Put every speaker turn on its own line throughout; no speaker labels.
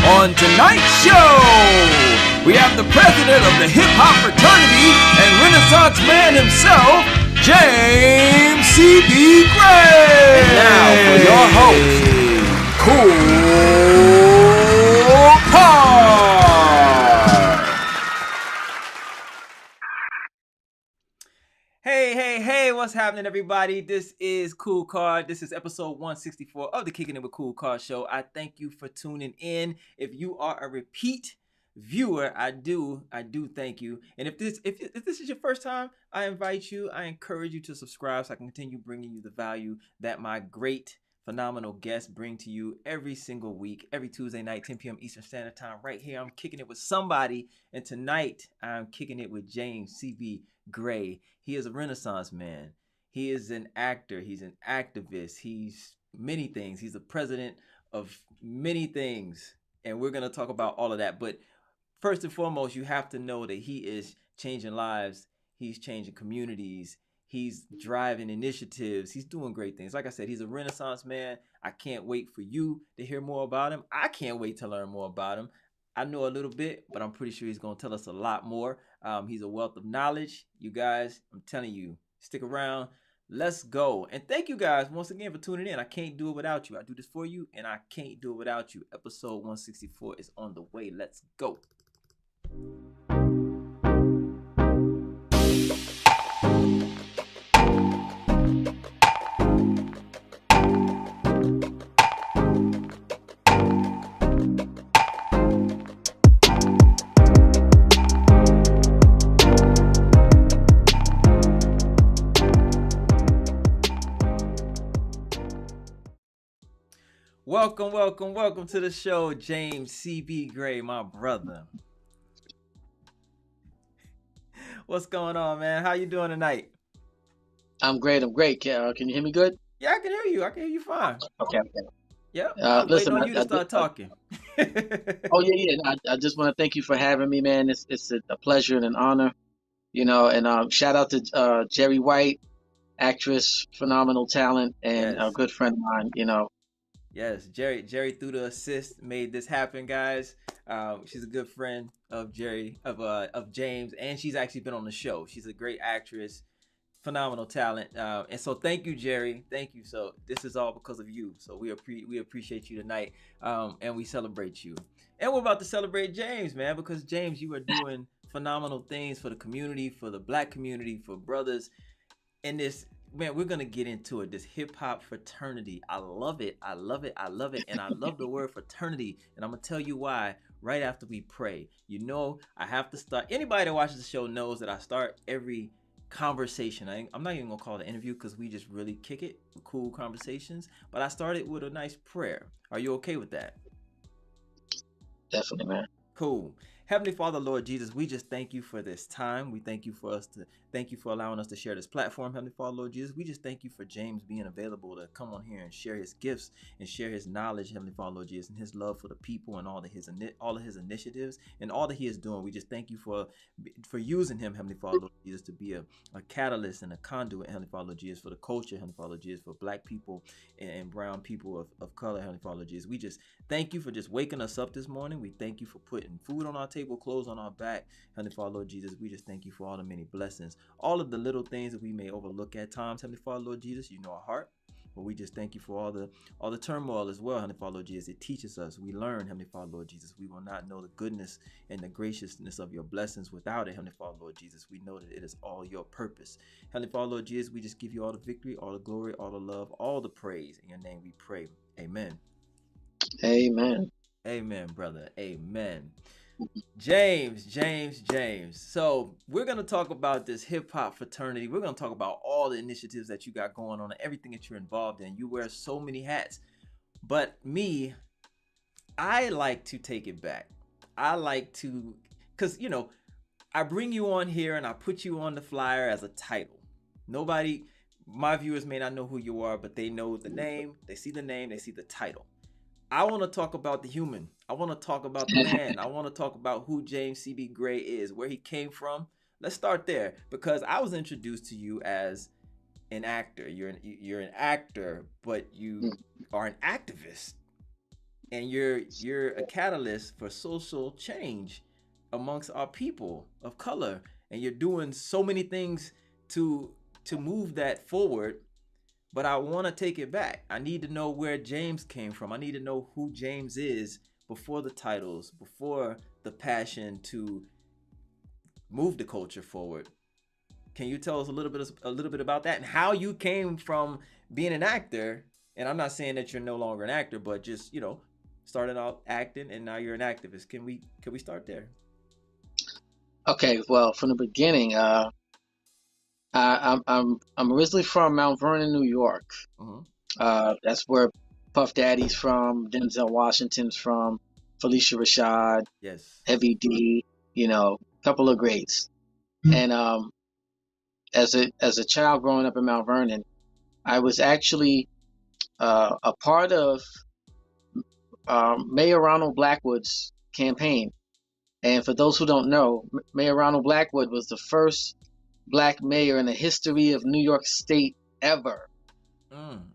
On tonight's show, we have the president of the Hip Hop Fraternity and Renaissance man himself, James C.B. Gray.
And now for your host, KoolKard.
Hey, what's happening, everybody? This is KoolKard. This is episode 164 of the Kickin with KoolKard show. I thank you for tuning in. If you are a repeat viewer, I do thank you. And if this is your first time, I encourage you to subscribe so I can continue bringing you the value that my great, phenomenal guests bring to you every single week, every Tuesday night, 10 p.m. Eastern Standard Time. Right here, I'm kicking it with somebody, and tonight I'm kicking it with James C.B. Gray. He is a Renaissance man. He is an actor. He's an activist. He's many things. He's the president of many things, and we're going to talk about all of that. But first and foremost, you have to know that he is changing lives. He's changing communities. He's driving initiatives. He's doing great things. Like I said, he's a Renaissance man. I can't wait for you to hear more about him. I can't wait to learn more about him. I know a little bit, but I'm pretty sure he's going to tell us a lot more. He's a wealth of knowledge. You guys, I'm telling you, stick around. Let's go. And thank you guys once again for tuning in. I can't do it without you. I do this for you, and I can't do it without you. Episode 164 is on the way. Let's go. Welcome to the show, James C.B. Gray, my brother. What's going on, man? How you doing tonight?
I'm great. Can you hear me good?
Yeah, I can hear you. I can hear you fine.
Okay.
Yep. Listen, waiting on you to start talking.
Oh yeah. I just want to thank you for having me, man. It's a pleasure and an honor, And shout out to Jerry White, actress, phenomenal talent, and
Yes.
a good friend of mine.
Yes, Jerry through the assist made this happen, guys. She's a good friend of James, and she's actually been on the show. She's a great actress, phenomenal talent, and so thank you, Jerry. Thank you. So this is all because of you. So we appreciate you tonight, and we celebrate you. And we're about to celebrate James, man, because James, you are doing phenomenal things for the community, for the Black community, for brothers in this. Man, we're going to get into it. This hip hop fraternity. I love it. And I love the word fraternity. And I'm going to tell you why right after we pray. I have to start. Anybody that watches the show knows that I start every conversation. I'm not even going to call it an interview because we just really kick it with cool conversations. But I started with a nice prayer. Are you okay with that?
Definitely, man.
Cool. Heavenly Father, Lord Jesus, we just thank you for this time. We thank you for allowing us to share this platform. Heavenly Father, Lord Jesus, we just thank you for James being available to come on here and share his gifts and share his knowledge, Heavenly Father, Lord Jesus, and his love for the people and all of his initiatives and all that he is doing. We just thank you for using him, Heavenly Father, Lord Jesus, to be a catalyst and a conduit, Heavenly Father, Lord Jesus, for the culture, Heavenly Father, Lord Jesus, for Black people and brown people of color, Heavenly Father, Lord Jesus. We just thank you for just waking us up this morning. We thank you for putting food on our table, clothes on our back, Heavenly Father, Lord Jesus. We just thank you for all the many blessings, all of the little things that we may overlook at times, Heavenly Father, Lord Jesus. You know our heart, but we just thank you for all the turmoil as well, Heavenly Father, Lord Jesus. It teaches us. We learn, Heavenly Father, Lord Jesus. We will not know the goodness and the graciousness of your blessings without it, Heavenly Father, Lord Jesus. We know that it is all your purpose, Heavenly Father, Lord Jesus. We just give you all the victory, all the glory, all the love, all the praise. In your name we pray. Amen. Amen, brother. Amen. James. So we're going to talk about this hip hop fraternity. We're going to talk about all the initiatives that you got going on and everything that you're involved in. You wear so many hats. But me, I like to take it back. I like to, because, I bring you on here and I put you on the flyer as a title. My viewers may not know who you are, but they know the name. They see the name, they see the title. I want to talk about the human. I want to talk about the man. I want to talk about who James C.B. Gray is, where he came from. Let's start there, because I was introduced to you as an actor. You're an actor, but you are an activist. and you're a catalyst for social change amongst our people of color, and you're doing so many things to move that forward. But I want to take it back. I need to know where James came from. I need to know who James is before the titles, before the passion to move the culture forward. Can you tell us a little bit about that and how you came from being an actor? And I'm not saying that you're no longer an actor, but just, started out acting and now you're an activist. Can we start there?
Okay, well, from the beginning, I'm originally from Mount Vernon, New York.
Uh-huh.
That's where Puff Daddy's from, Denzel Washington's from, Felicia Rashad,
Yes.
Heavy D, a couple of greats. And as a child growing up in Mount Vernon, I was actually a part of Mayor Ronald Blackwood's campaign. And for those who don't know, Mayor Ronald Blackwood was the first black mayor in the history of New York State ever.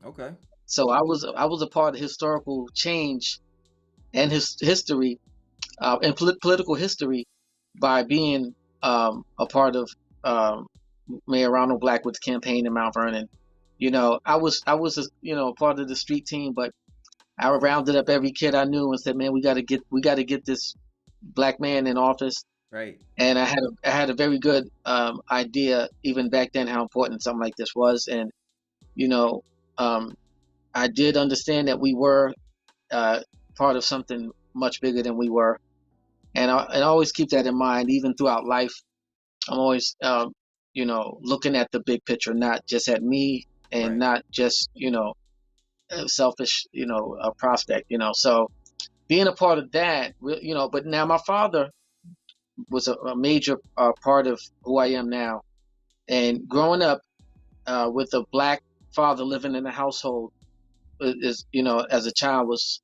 Okay.
So I was a part of historical change and his history and political history by being a part of Mayor Ronald Blackwood's campaign in Mount Vernon. I was part of the street team, but I rounded up every kid I knew and said, "Man, we got to get this black man in office."
Right.
And I had a very good idea even back then how important something like this was, and you know, um, I did understand that we were uh, part of something much bigger than we were, and I always keep that in mind even throughout life. I'm always looking at the big picture, not just at me, and
Right.
not just a selfish a prospect. So being a part of that, but now my father was a major part of who I am now. And growing up with a black father living in the household is, as a child was,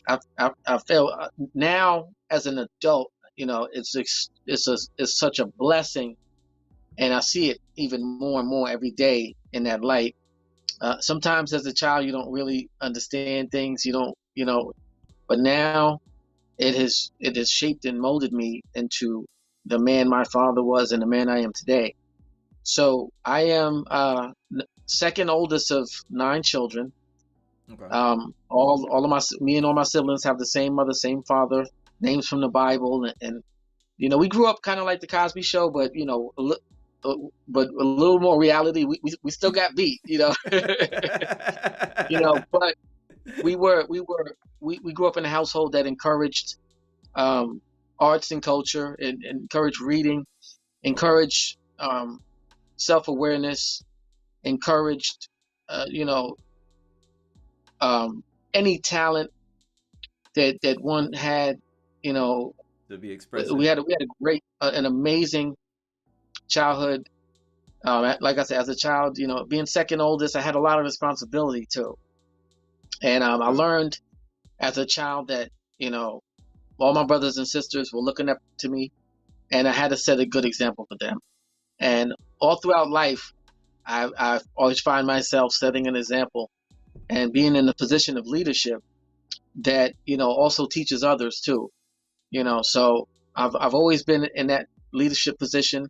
I felt now as an adult, it's such a blessing, and I see it even more and more every day in that light. Sometimes as a child, you don't really understand things, you don't, but now it has shaped and molded me into the man my father was and the man I am today. So I am second oldest of 9 children.
Okay.
All of me and all my siblings have the same mother, same father, names from the Bible, and we grew up kind of like the Cosby Show, but uh, but a little more reality. We still got beat, but we grew up in a household that encouraged um, arts and culture, and encouraged reading, encouraged self-awareness, encouraged uh, you know any talent that one had. you know
To be
we
expressive.
had we had a great an amazing childhood. Like I said, as a child, being second oldest, I had a lot of responsibility too, and I
Okay.
learned as a child that you know all my brothers and sisters were looking up to me, and I had to set a good example for them. And all throughout life, I always find myself setting an example and being in a position of leadership that also teaches others too. So I've always been in that leadership position.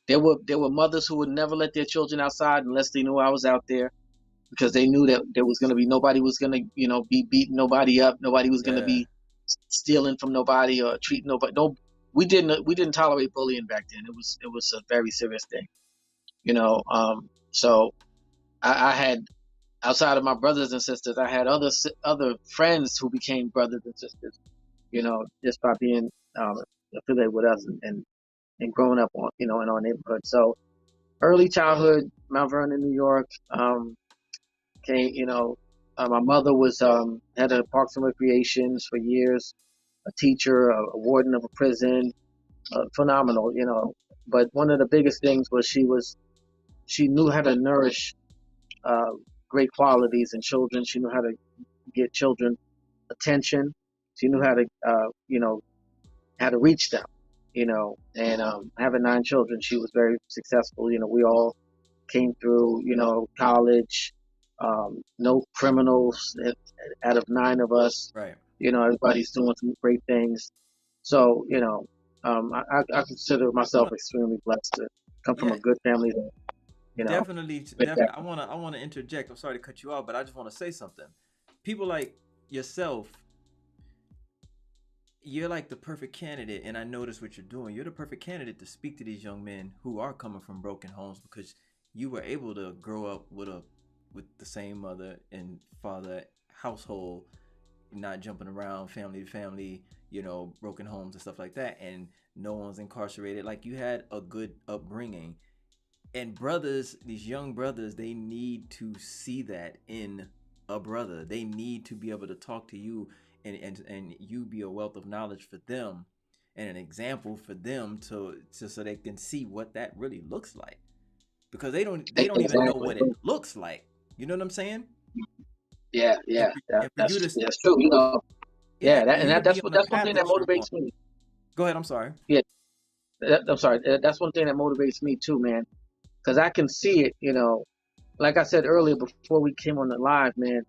There were mothers who would never let their children outside unless they knew I was out there, because they knew that there was going to be nobody was going to be beating nobody up, nobody was going to
Yeah.
be stealing from nobody or treating nobody. No, we didn't tolerate bullying back then. It was a very serious thing. So I had, outside of my brothers and sisters, I had other friends who became brothers and sisters. Just by being affiliated with us, and growing up in our neighborhood. So early childhood, Mount Vernon, New York. Came, my mother was had a Parks and Recreations for years, a teacher, a warden of a prison, phenomenal. But one of the biggest things was she knew how to nourish uh, great qualities in children. She knew how to get children attention. She knew how to how to reach them. And having 9 children, she was very successful. We all came through, college, no criminals out of 9 of us.
Right.
You know, everybody's doing some great things. So, you know, I consider myself
Well,
extremely blessed to come from
yeah,
a good family. You know,
definitely,
with that.
definitely. I wanna interject. I'm sorry to cut you off, but I just want to say something. People like yourself, you're like the perfect candidate, and I notice what you're doing. You're the perfect candidate to speak to these young men who are coming from broken homes because you were able to grow up with the same mother and father household, not jumping around family to family, broken homes and stuff like that, and no one's incarcerated. Like you had a good upbringing. And brothers, these young brothers, they need to see that in a brother. They need to be able to talk to you, and you be a wealth of knowledge for them and an example for them to so they can see what that really looks like, because they don't even know
Exactly.
what it looks like. You know what I'm saying?
Yeah,
And
yeah,
for, and for you to
that's true. You know,
yeah,
yeah,
for you to be on the
that's one
path
thing that
that you're on.
motivates me.
Go ahead. I'm sorry.
Yeah, I'm sorry. That's one thing that motivates me too, man. Because I can see it. You know, like I said earlier before we came on the live, man.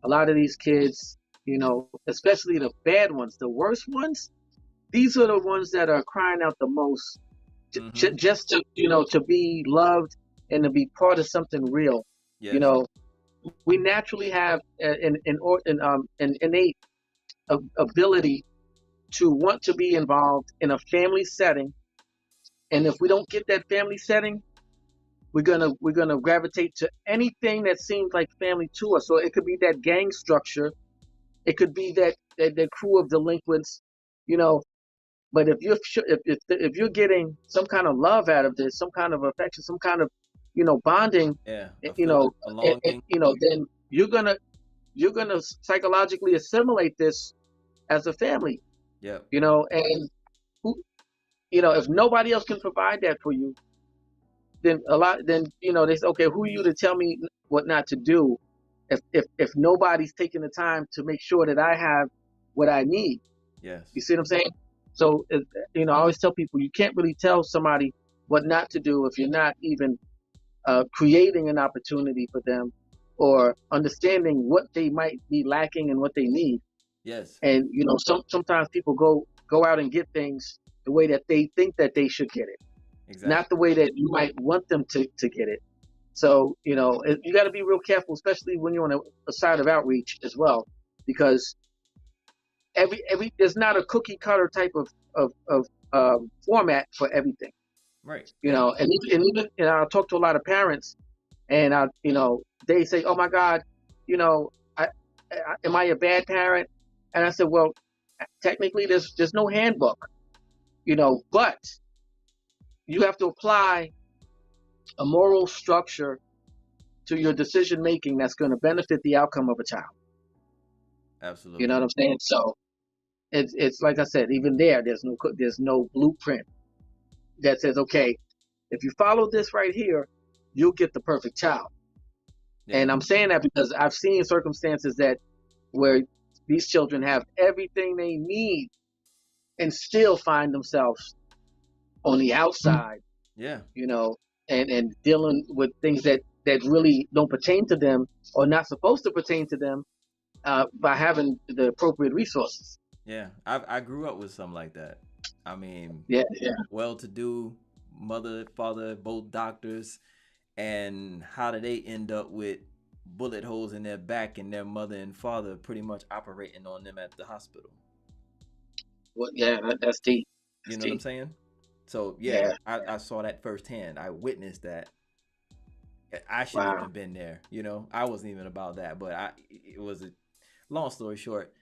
A lot of these kids, you know, especially the bad ones, the worst ones. These are the ones that are crying out the most,
Mm-hmm.
just to to be loved and to be part of something real. You
Yes.
know, we naturally have an innate ability to want to be involved in a family setting, and if we don't get that family setting, we're gonna gravitate to anything that seems like family to us. So it could be that gang structure, it could be that crew of delinquents, you know. But if you're getting some kind of love out of this, some kind of affection, some kind of bonding,
Yeah. A
you
feeling
know,
of belonging.
then you're gonna psychologically assimilate this as a family,
Yep.
and who, if nobody else can provide that for you, then they say, okay, who are you to tell me what not to do if nobody's taking the time to make sure that I have what I need.
Yes.
You see what I'm saying? So I always tell people you can't really tell somebody what not to do if you're not even creating an opportunity for them or understanding what they might be lacking and what they need.
Yes.
And sometimes people go out and get things the way that they think that they should get it, not
Exactly.
the way that you might want them to get it. So you got to be real careful, especially when you're on a side of outreach as well, because every there's not a cookie cutter type of format for everything.
Right. Yeah.
And even I talk to a lot of parents, and they say, oh my God, you know I, am I a bad parent? And I said, well, technically there's no handbook, but you have to apply a moral structure to your decision making that's going to benefit the outcome of a child. You know
Absolutely.
what I'm saying? So it's like I said, even there's no blueprint that says, okay, if you follow this right here, you'll get the perfect child.
Yeah.
And I'm saying that because I've seen circumstances that where these children have everything they need and still find themselves on the outside,
Yeah.
you know, and dealing with things that really don't pertain to them or not supposed to pertain to them by having the appropriate resources.
Yeah. I grew up with something like that. I mean,
Yeah, yeah.
well-to-do mother, father, both doctors, and how did they end up with bullet holes in their back and their mother and father pretty much operating on them at the hospital?
Well, yeah, that's deep.
You
That's
know what I'm
deep.
saying? So yeah,
Yeah.
I saw that firsthand. I witnessed that. I shouldn't
Wow.
even been there. I wasn't even about that, but it was a long story short.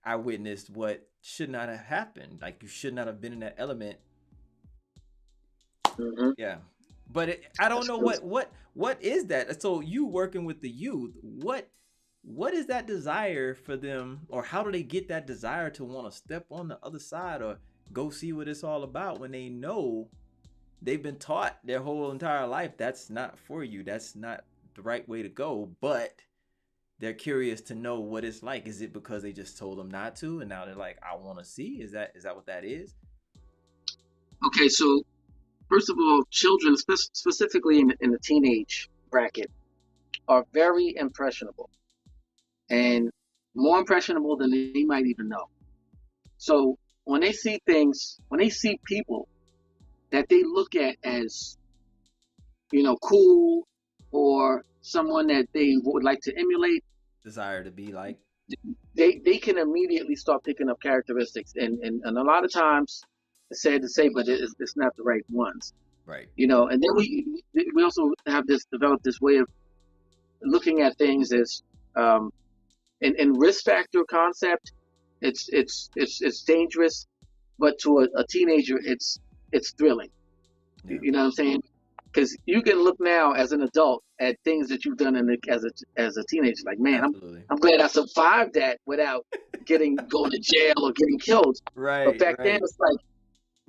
I witnessed what should not have happened. Like you should not have been in that element.
Hmm.
Yeah, but I don't
That's
know
true.
what is that. So you working with the youth, what is that desire for them, or how do they get that desire to want to step on the other side or go see what it's all about when they know they've been taught their whole entire life that's not for you, that's not the right way to go, but they're curious to know what it's like. Is it because they just told them not to, and now they're like, I want to see? Is that what that is?
Okay, so first of all, children, specifically in the teenage bracket, are very impressionable. And more impressionable than they might even know. So when they see things, when they see people that they look at as, cool, or someone that they would like to emulate,
Desire to be like.
they can immediately start picking up characteristics, and a lot of times, it's sad to say, but it's not the right ones.
Right.
And then we also have developed this way of looking at things as, in risk factor concept. It's dangerous, but to a teenager, it's thrilling.
Yeah.
You know what I'm saying? Because you can look now as an adult at things that you've done as a teenager. Like, man,
Absolutely.
I'm glad I survived that without going to jail or getting killed.
Right.
But back then, it's like,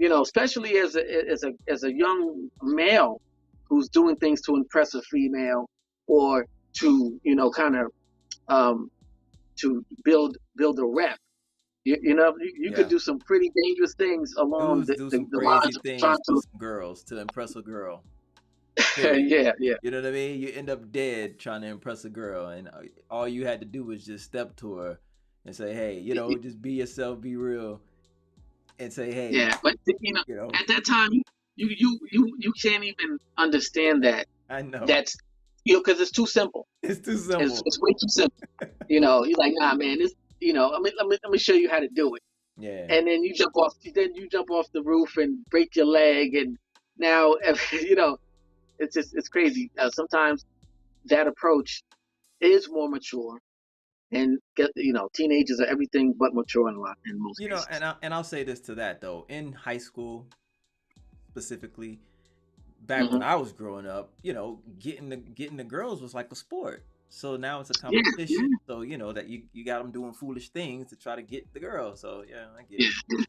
especially as a young male who's doing things to impress a female, or to kind of, to build a rep. You could do some pretty dangerous things along
Dudes do some
the
crazy
lines of
things
trying
to
to.
some girls to impress a girl.
Yeah.
You know what I mean? You end up dead trying to impress a girl, and all you had to do was just step to her and say, "Hey, just be yourself, be real," and say, "Hey."
Yeah, but at that time, you can't even understand that.
I know.
That's because it's too simple.
It's too simple.
It's way too simple. You're like, nah, man. This, let me show you how to do it.
Yeah.
And then you jump off. Then you jump off the roof and break your leg, and now it's crazy. Sometimes that approach is more mature, and teenagers are everything but mature in most cases.
And I'll say this to that though. In high school, specifically, back when I was growing up, getting the girls was like a sport. So now it's a competition.
Yeah.
So that you got them doing foolish things to try to get the girl. So yeah, I get it.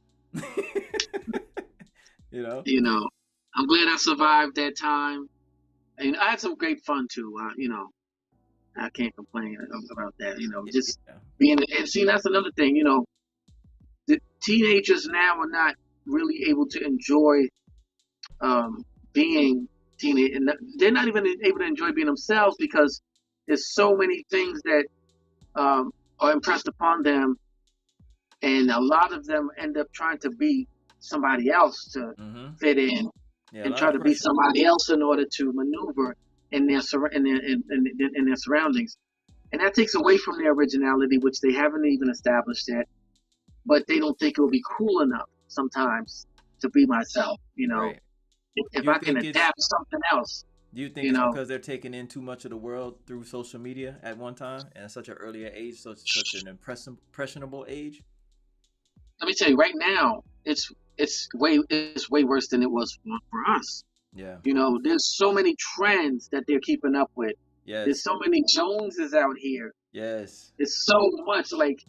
I'm glad I survived that time, and I had some great fun too. I can't complain about that. Just being, and see, that's another thing. The teenagers now are not really able to enjoy being teenage, and they're not even able to enjoy being themselves, because there's so many things that are impressed upon them, and a lot of them end up trying to be somebody else to fit in, and try to be somebody else in order to maneuver in their surroundings, and that takes away from their originality, which they haven't even established yet. But they don't think it will be cool enough sometimes to be myself.
Right.
If I can adapt something else.
Do you think it's because they're taking in too much of the world through social media at one time, and at such an earlier age, such an impressionable age?
Let me tell you, right now, it's way worse than it was for us.
Yeah.
There's so many trends that they're keeping up with.
Yes.
There's so many Joneses out here.
Yes.
There's so much, like,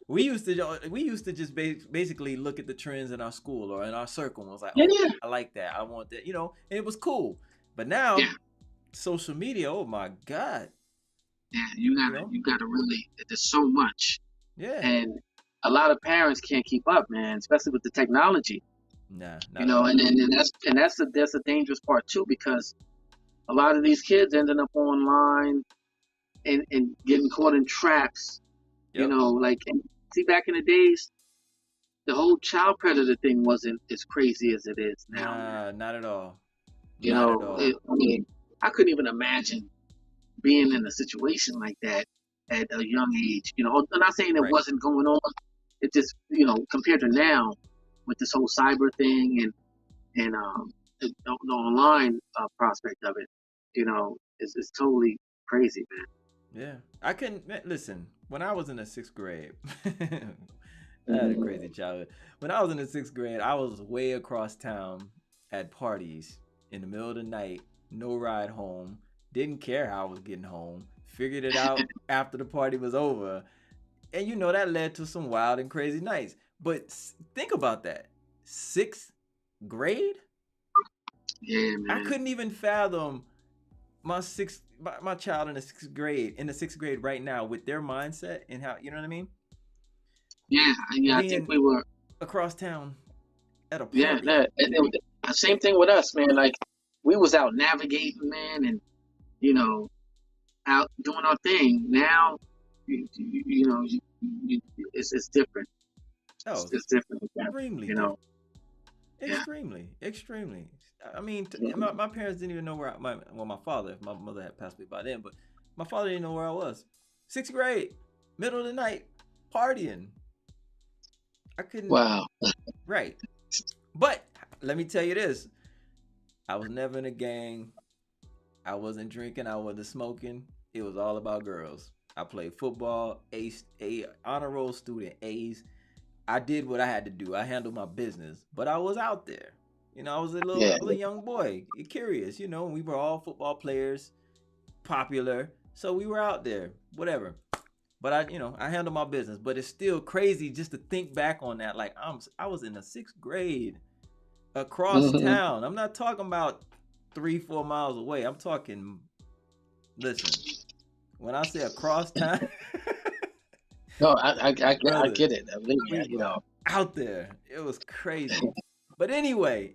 we used to just basically look at the trends in our school or in our circle and was like, I like that, I want that, and it was cool. But now, social media, oh my God.
Yeah, you gotta really. There's so much.
Yeah.
And a lot of parents can't keep up, man, especially with the technology.
Nah.
And that's a dangerous part too, because a lot of these kids ending up online and getting caught in traps.
Yep.
And see, back in the days, the whole child predator thing wasn't as crazy as it is now.
Nah, not at all.
I couldn't even imagine being in a situation like that at a young age. I'm not saying it wasn't going on. It just, compared to now, with this whole cyber thing and the online prospect of it, it's totally crazy, man.
Yeah, I couldn't listen. When I was in the 6th grade, I had a crazy childhood. When I was in the 6th grade, I was way across town at parties in the middle of the night, no ride home, didn't care how I was getting home, figured it out after the party was over. And that led to some wild and crazy nights. But think about that. 6th grade?
Yeah, man.
I couldn't even fathom my child in the 6th grade right now with their mindset and how, you know what I mean?
Yeah, I think we were
across town at a party.
Yeah, and same thing with us, man. Like, we was out navigating, man, and out doing our thing. Now, you know, it's different.
Oh,
It's different with that,
extremely
you know.
different.
Yeah.
Extremely, extremely. I mean,
Mhm.
my parents didn't even know where my father, if my mother had passed away by then, but my father didn't know where I was. Sixth grade, middle of the night, partying. I couldn't.
Wow.
Right, but let me tell you this: I was never in a gang. I wasn't drinking. I wasn't smoking. It was all about girls. I played football, A honor roll student, A's. I did what I had to do. I handled my business, but I was out there. You know,
Yeah.
I was a young boy, curious. You know, we were all football players, popular, so we were out there, whatever. But I handled my business. But it's still crazy just to think back on that. Like I was in the sixth grade, across
Hmm.
town. I'm not talking about 3, 4 miles away. I'm talking. Listen, when I say across town,
No, I
brother,
get it. I believe
we
that, you
were
know.
out there. It was crazy. But anyway,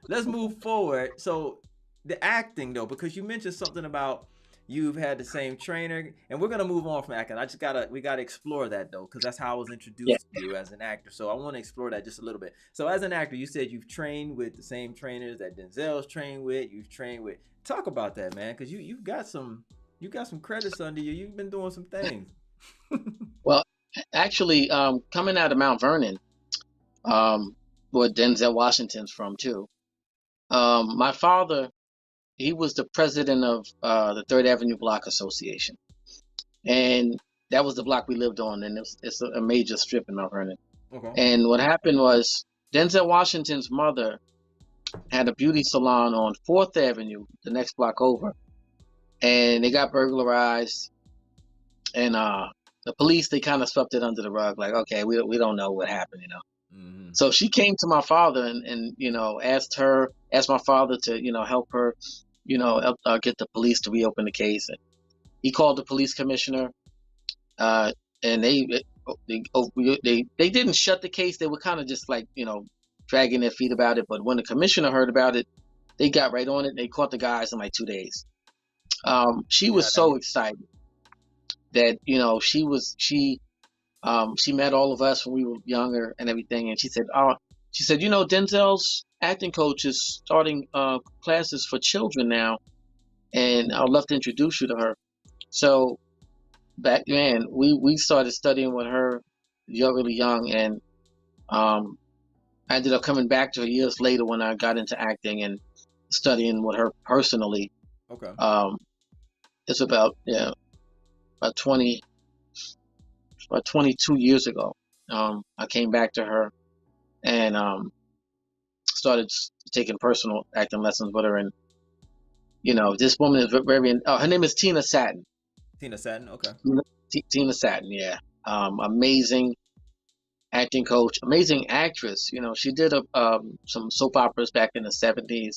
let's move forward. So the acting though, because you mentioned something about you've had the same trainer, and we're gonna move on from acting. We gotta explore that though, because that's how I was
Yeah.
introduced to you as an actor. So I want to explore that just a little bit. So as an actor, you said you've trained with the same trainers that Denzel's trained with. You've trained with. Talk about that, man, because you got some credits under you. You've been doing some things.
Well, actually, coming out of Mount Vernon, um, where Denzel Washington's from too. My father, he was the president of the Third Avenue Block Association, and that was the block we lived on, and it's a major strip in Mount Vernon.
Okay.
And what happened was Denzel Washington's mother had a beauty salon on Fourth Avenue, the next block over, and they got burglarized. And the police, they kind of swept it under the rug, like, okay, we don't know what happened, you know.
Mm-hmm.
So she came to my father and asked my father to help her, get the police to reopen the case. And he called the police commissioner, uh, and they didn't shut the case. They were kind of just like dragging their feet about it. But when the commissioner heard about it, they got right on it. They caught the guys in like 2 days. She
See how
was
that
so
works.
excited that she met all of us when we were younger and everything, and she said, Denzel's acting coach is starting classes for children now, and I'd love to introduce you to her. So back then, we started studying with her, really young, and um, I ended up coming back to her years later when I got into acting and studying with her personally.
Okay.
Um, it's about 20 about 22 years ago. I came back to her and started taking personal acting lessons with her. And this woman is very. Her name is Tina Satin.
Tina Satin. Okay.
Tina Satin, yeah. Amazing acting coach, amazing actress. She did some soap operas back in the '70s,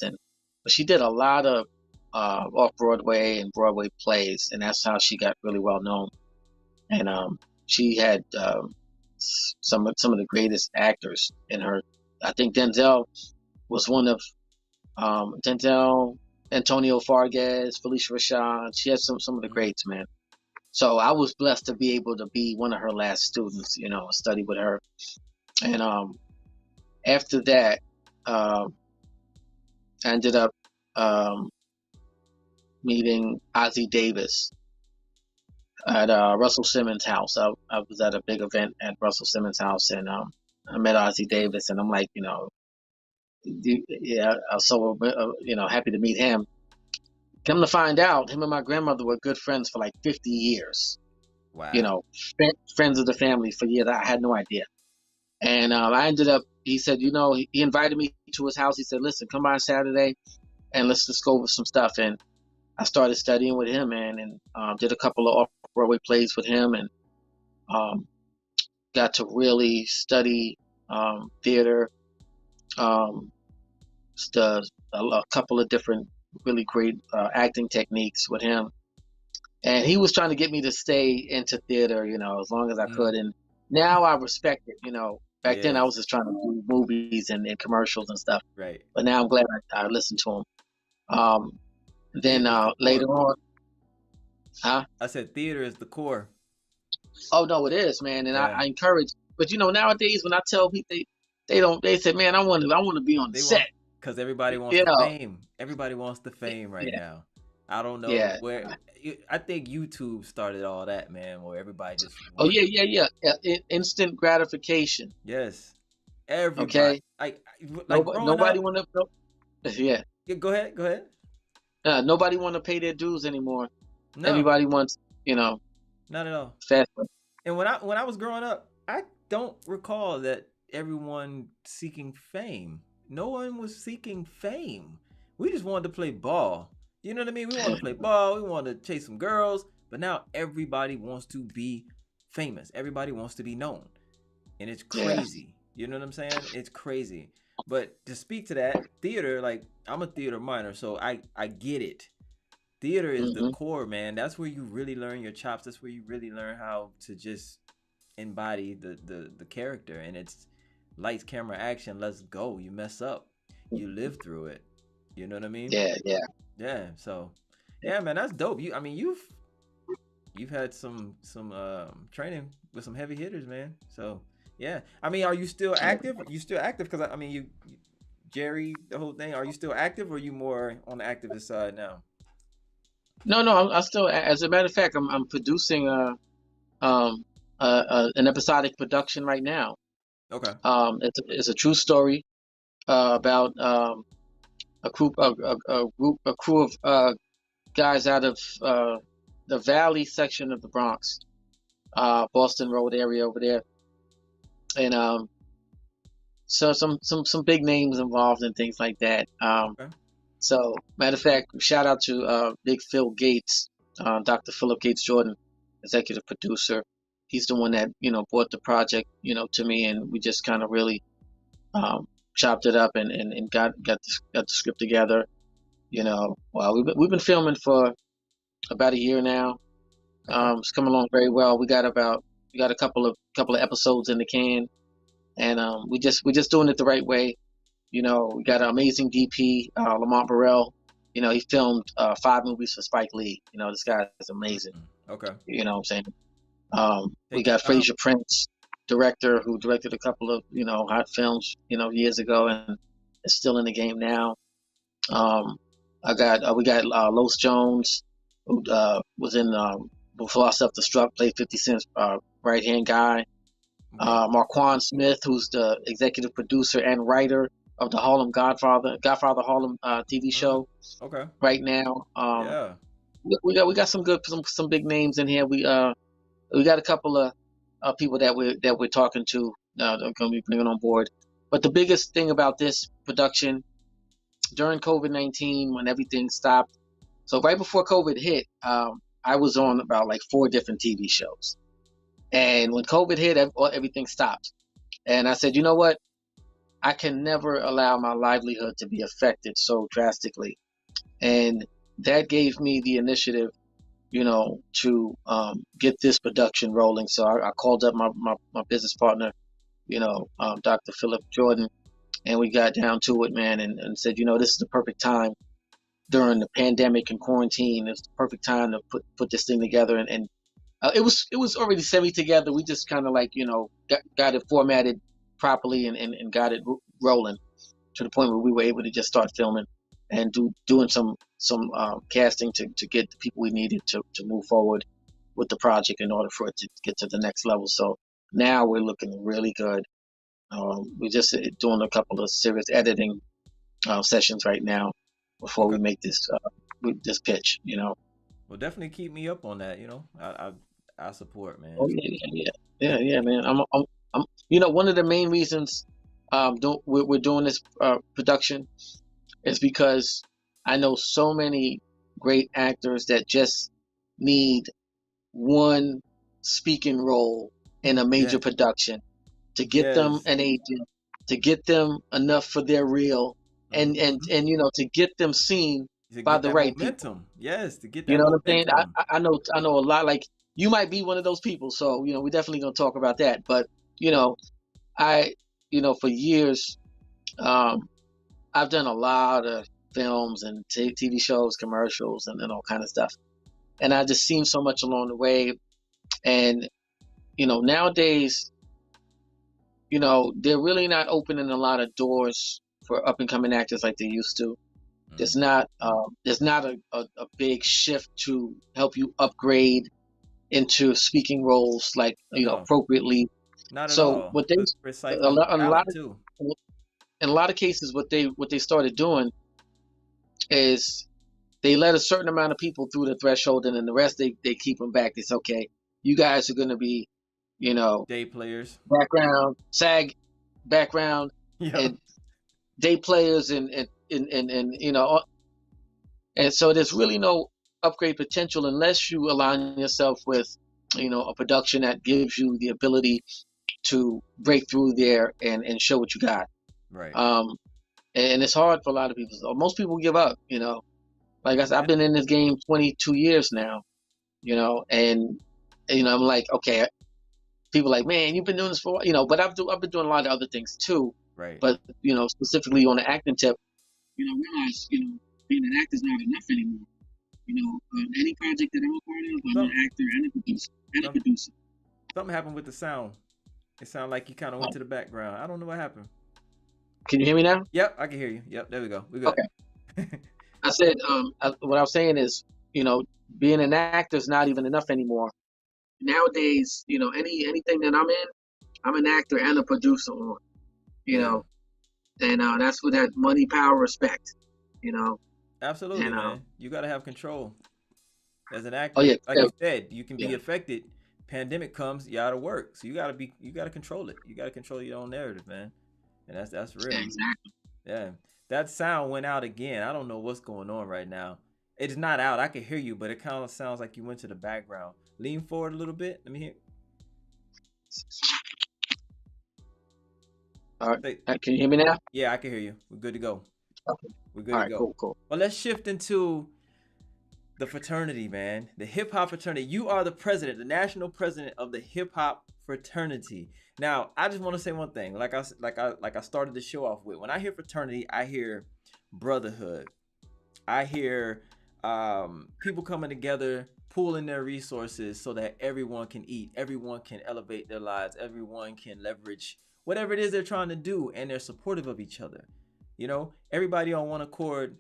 but she did a lot of off Broadway and Broadway plays, and that's how she got really well known. And she had some of the greatest actors in her. I think Denzel was one of Denzel, Antonio Fargas, Felicia Rashad. She had some of the
Mm-hmm.
greats, man. So I was blessed to be able to be one of her last students, study with her. And after that, um, I ended up um, meeting Ozzie Davis at Russell Simmons' house. I was at a big event at Russell Simmons' house, and I met Ozzie Davis, and I'm like, yeah, I was so happy to meet him. Come to find out, him and my grandmother were good friends for like 50 years. You
Wow.
know, friends of the family for years. I had no idea. And I ended up. He said, he invited me to his house. He said, "Listen, come by Saturday and let's just go over some stuff." And I started studying with him, man, and did a couple of off-Broadway plays with him, and um, got to really study theater, um, a couple of different really great acting techniques with him. And he was trying to get me to stay into theater, as long as I
Mm.
could. And now I respect it. Back then I
Yes.
was just trying to do movies and commercials and stuff.
Right.
But now I'm glad I listened to him.
Yeah,
Then
the
later
support.
on, Huh?
I said theater is the core.
Oh no, it is, man, and
Yeah,
I encourage. But nowadays when I tell people, they don't. They say, man, I want to be on the
they want
set.
because everybody wants
You
the
know?
fame. Everybody wants the fame right
Yeah,
now. I don't know
yeah.
where. I think YouTube started all that, man. Where everybody just
Oh
want.
yeah, yeah, yeah. Instant gratification.
Yes, everybody.
Okay.
Like
Nobody,
growing
nobody
up.
want to. No, yeah.
Yeah, go ahead. Go ahead.
Nobody want to pay their dues anymore.
No,
Everybody wants,
not at all.
fast.
And when I was growing up, I don't recall that everyone seeking fame. No one was seeking fame. We just wanted to play ball. You know what I mean? We wanted to play ball. We wanted to chase some girls. But now everybody wants to be famous. Everybody wants to be known, and it's
Yeah.
crazy. You know what I'm saying? It's crazy. But to speak to that theater, like I'm a theater minor, so I get it. Theater is the
Hmm.
core, man. That's where you really learn your chops. That's where you really learn how to just embody the character. And it's lights, camera, action. Let's go. You mess up, you live through it. You know what I mean?
Yeah, yeah.
Yeah. So, yeah, man, that's dope. I mean, you've had some training with some heavy hitters, man. So, yeah. I mean, are you still active? You still active? Because I mean, Jerry, the whole thing. Are you still active, or are you more on the activist side now?
No, no. I still, as a matter of fact, I'm producing um an episodic production right now.
Okay.
It's a true story about a crew of guys out of the Valley section of the Bronx, Boston Road area over there, and so some big names involved and things like that.
Okay.
So matter of fact, shout out to Big Phil Gates, Dr. Philip Gates Jordan, executive producer. He's the one that brought the project to me, and we just kind of really um, chopped it up and got the script together. Well, we've been filming for about a year now.
Okay.
It's coming along very well. We got a couple of episodes in the can, and we just doing it the right way. We got an amazing DP, Lamont Burrell. He filmed 5 movies for Spike Lee. This guy is amazing.
Okay.
You know what I'm saying? We
Take your
got
time.
Fraser Prince, director who directed a couple of hot films years ago and is still in the game now. Um, we got Los Jones, who was in Before I Self Destruct, played 50 Cent's right hand guy.
Okay.
Marquand Smith, who's the executive producer and writer of the Harlem Godfather Harlem TV
Mm,
show
okay.
right now.
Yeah.
We got some big names in here. We got a couple of people that we're talking to that are going to be bringing on board. But the biggest thing about this production during COVID-19, when everything stopped, so right before COVID hit, I was on about like 4 different TV shows, and when COVID hit, everything stopped. And I said, you know what? I can never allow my livelihood to be affected so drastically. And that gave me the initiative, to get this production rolling. So I called up my business partner, Dr. Philip Jordan, and we got down to it, man, and said, this is the perfect time during the pandemic and quarantine. It's the perfect time to put this thing together. And it was already semi together. We just kind of like, got it formatted properly and got it rolling to the point where we were able to just start filming and doing some casting to get the people we needed to move forward with the project in order for it to get to the next level. So now we're looking really good. We're just doing a couple of serious editing sessions right now before
Okay.
we make this pitch.
Well, definitely keep me up on that. I support, man.
Oh yeah, yeah, yeah, yeah, yeah, man. One of the main reasons we're doing this production is because I know so many great actors that just need one speaking role in a major
Yes.
production to get them
Yes.
an agent, to get them enough for their reel, and and
Hmm.
and to get them seen
To
by
get
the
that
right people.
momentum. Yes. To get
You
that
know what I'm saying?
momentum.
I know a lot. Like you might be one of those people, so we're definitely gonna talk about that. But you know, I for years, um, I've done a lot of films and TV shows, commercials, and all kind of stuff. and I just seen so much along the way. And nowadays, they're really not opening a lot of doors for up and coming actors like they used to. There's not a big shift to help you upgrade into speaking roles, like
No,
appropriately.
not at
So
all.
what they
We're
a
siphoning
lot, a lot
talent
of
too.
in a lot of cases, what they started doing is they let a certain amount of people through the threshold, and then the rest they keep them back. It's okay. You guys are going to be, you know,
Day players.
background, SAG background,
Yeah.
and day players, and so there's really no upgrade potential unless you align yourself with, a production that gives you the ability to break through there and show what you got.
Right.
Um, and it's hard for a lot of people. So most people give up. Like I said, I've
Yeah.
been in this game 22 years now. And I'm like, okay, people like, man, you've been doing this for, but I've been doing a lot of other things too.
Right.
But specifically on the acting tip, I realize, being an actor is not enough anymore. Any project that I'm a part of, I'm
Some
an actor and a producer. And a
some
producer.
something happened with the sound. It sounded like you kind of went to the background. I don't know what happened.
Can you hear me now?
Yep, I can hear you. Yep, there we go. We good.
Okay. I said, what I was saying is, being an actor is not even enough anymore. Nowadays, anything that I'm in, I'm an actor and a producer on. You
Yeah.
know, and that's for that money, power, respect. You know,
Absolutely,
and
man. You got to have control. As an
oh
actor,
yeah,
like
yeah,
you said, you can be
yeah,
affected. Pandemic comes, you out of work, so you got to control it. You got to control your own narrative, man, and that's real.
exactly.
Yeah, that sound went out again. I don't know what's going on right now. It's not out. I can hear you, but it kind of sounds like you went to the background. Lean forward a little bit. Let me hear.
All right,
Say,
can you hear me now?
yeah, I can hear you. We're good to go.
Okay.
We're good
All
to
right,
go.
cool, cool.
Well, let's shift into the fraternity, man. The Hip Hop Fraternity. You are the president, the national president of the Hip Hop Fraternity. Now, I just want to say one thing. Like I started the show off with. When I hear fraternity, I hear brotherhood. I hear people coming together, pooling their resources so that everyone can eat, everyone can elevate their lives, everyone can leverage whatever it is they're trying to do, and they're supportive of each other. Everybody on one accord,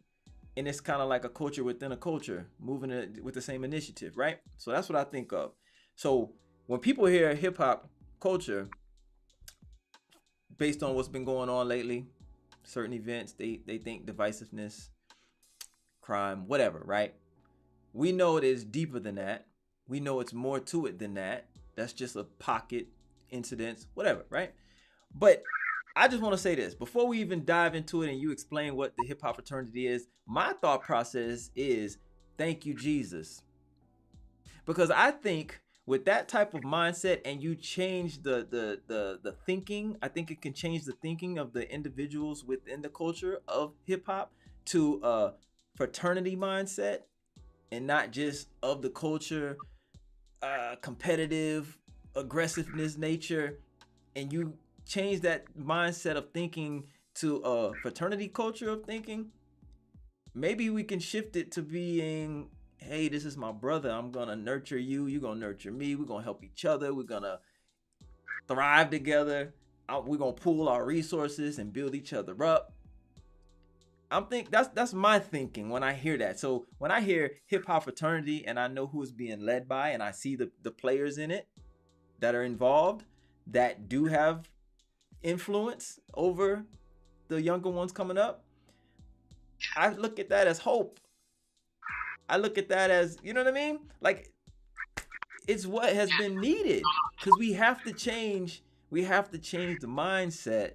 and it's kind of like a culture within a culture, moving with the same initiative, right? So that's what I think of. So when people hear hip hop culture, based on what's been going on lately, certain events, they think divisiveness, crime, whatever, right? We know it is deeper than that. We know it's more to it than that. That's just a pocket incidents, whatever, right? But I just want to say this before we even dive into it and you explain what the hip hop fraternity is. My thought process is thank you, Jesus. Because I think with that type of mindset and you change the thinking, I think it can change the thinking of the individuals within the culture of hip hop to a fraternity mindset and not just of the culture, competitive aggressiveness nature, and you change that mindset of thinking to a fraternity culture of thinking, maybe we can shift it to being, hey, this is my brother. I'm gonna nurture you. You're gonna nurture me. We're gonna help each other. We're gonna thrive together. We're gonna pool our resources and build each other up. I'm think that's my thinking when I hear that. So when I hear hip hop fraternity and I know who is being led by and I see the players in it that are involved that do have influence over the younger ones coming up, I look at that as hope. I look at that as, you know what I mean? Like it's what has been needed because we have to change the mindset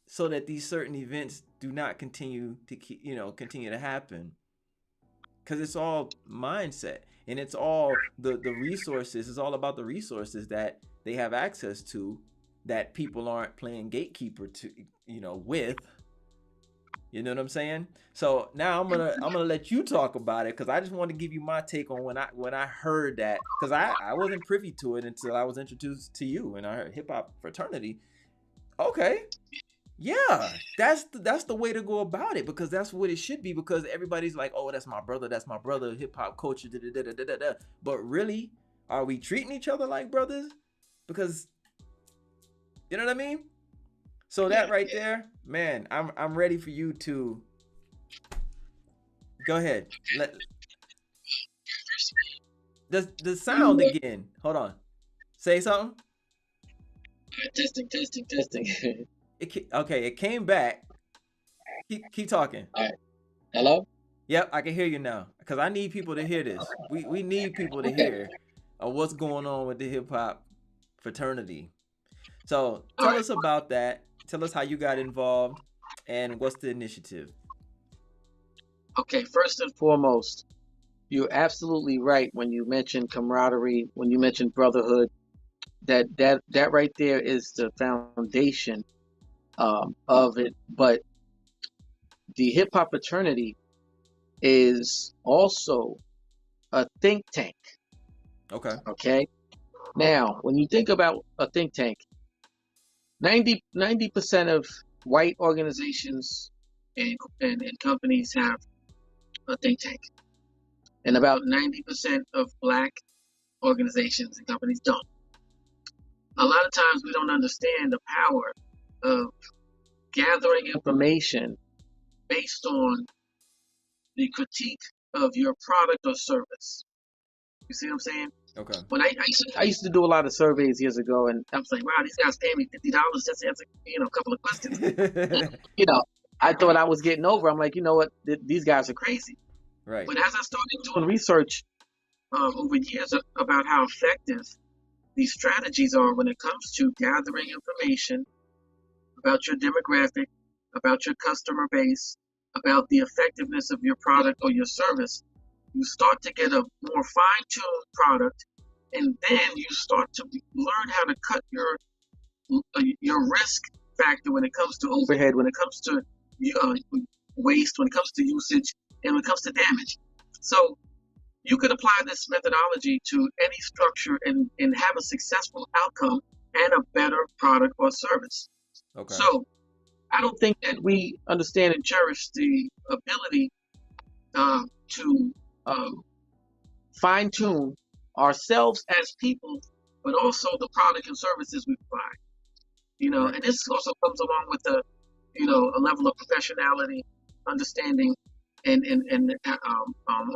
so that these certain events do not continue to continue to happen, because it's all mindset and it's all the resources. It's all about the resources that they have access to that people aren't playing gatekeeper to with. You know what I'm saying? So now I'm gonna let you talk about it because I just want to give you my take on when I heard that, because I wasn't privy to it until I was introduced to you and I heard hip hop fraternity. Okay, Yeah, that's the way to go about it, because that's what it should be, because everybody's like, oh, that's my brother, hip hop culture, da, da, da, da, da, da, da. But really, are we treating each other like brothers? Because you know what I mean? So
Yeah,
that right
yeah.
there, man, I'm ready for you to go ahead. Let the sound
You
again. Hold on. Say something.
testing, testing, testing.
Okay, it came back. Keep talking.
All right. Hello?
Yep, I can hear you now. Cause I need people to hear this. We need people to
Okay.
hear what's going on with the hip hop fraternity. So
All
tell
right.
us about that. Tell us how you got involved and what's the initiative.
Okay. First and foremost, you're absolutely right when you mention camaraderie, when you mention brotherhood. That right there is the foundation of it. But the hip hop fraternity is also a think tank.
Okay.
Okay. Now, when you think about a think tank, 90% of white organizations and companies have a think tank, and about 90% of black organizations and companies don't. A lot of times we don't understand the power of gathering information based on the critique of your product or service. You see what I'm saying?
Okay.
When I used to do a lot of surveys years ago, and I was like, wow, these guys pay me $50 just to answer a couple of questions. And, you know, I thought I was getting over. I'm like, you know what? These guys are crazy.
Right.
But as I started doing research over years about how effective these strategies are when it comes to gathering information about your demographic, about your customer base, about the effectiveness of your product or your service, you start to get a more fine-tuned product, and then you start to learn how to cut your risk factor when it comes to overhead, when it comes to uh, waste, when it comes to usage, and when it comes to damage. So you could apply this methodology to any structure and have a successful outcome and a better product or service.
Okay.
So I don't think that we understand and cherish the ability to fine tune ourselves as people, but also the product and services we provide.
Right.
And this also comes along with a level of professionality, understanding, and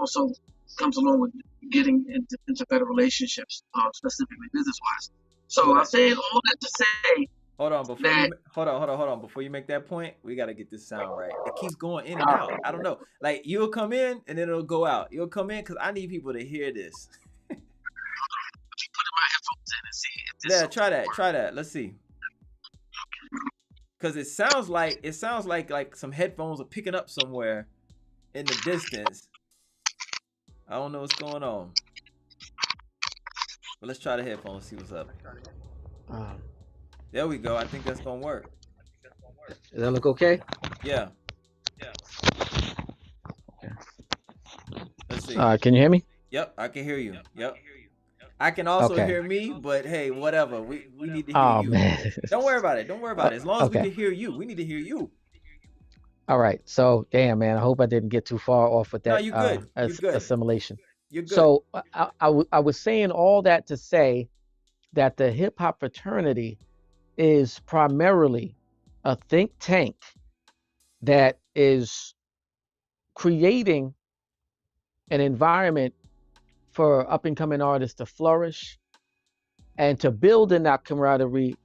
also comes along with getting into better relationships, specifically business wise.
So
So I'm
that
saying all that to say
hold on before
that
you hold on before you make that point. We got to get this sound right. It keeps going in and out. I don't know. Like you'll come in and then it'll go out. You'll come in because I need people to hear this.
putting my headphones in and see if this
Yeah, try
will
that.
work.
Try that. Let's see. Because it sounds like some headphones are picking up somewhere in the distance. I don't know what's going on. But let's try the headphones. See what's up.
Um,
There we go. I think that's gonna work.
does that look okay?
Yeah.
Okay.
Let's see.
Can you hear me?
Yep, I can hear you. Yep. I can also
Okay.
hear me, but hey, whatever. We need to hear
Oh
you.
man.
Don't worry about it. Don't worry about it. As long as we
Okay.
can hear you, we need to hear you.
All right. So, damn, man. I hope I didn't get too far off with
No,
that
you good. You good.
assimilation.
You're good.
So, I was saying all that to say that the hip hop fraternity is primarily a think tank that is creating an environment for up and coming artists to flourish and to build in that camaraderie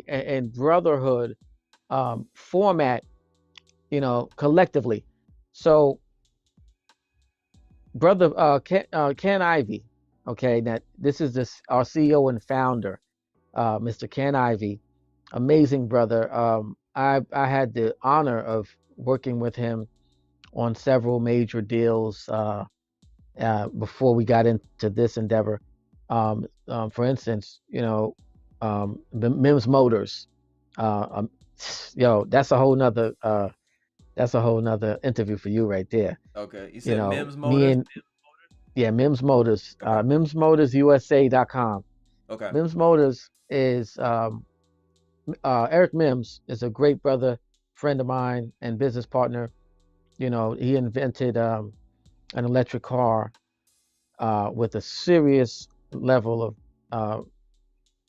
and brotherhood format, collectively. So, brother Ken Ivy, okay, that this is our CEO and founder, Mr. Ken Ivy, amazing brother. I had the honor of working with him on several major deals before we got into this endeavor. For instance, the Mims Motors. Uh, um, that's a whole nother interview for you right there.
Okay. You
You
said
know,
Mims
me
Motors?
and yeah, Mims Motors,
Okay.
MimsMotorsUSA.com.
Okay.
Mims Motors is
Eric Mims is a great brother, friend of mine, and business partner. He invented an electric car with a serious level of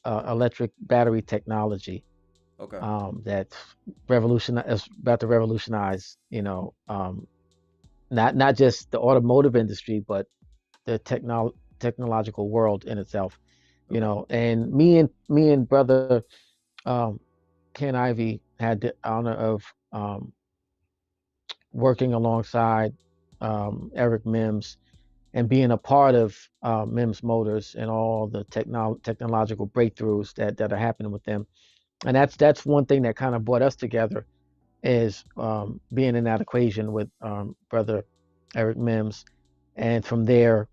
uh, electric battery technology
Okay.
that is about to revolutionize, not just the automotive industry, but the technological world in itself.
Okay.
And me and brother um, Ken Ivy had the honor of um, working alongside Eric Mims and being a part of Mims Motors and all the technological breakthroughs that are happening with them. And that's one thing that kind of brought us together is being in that equation with brother Eric Mims. And from there,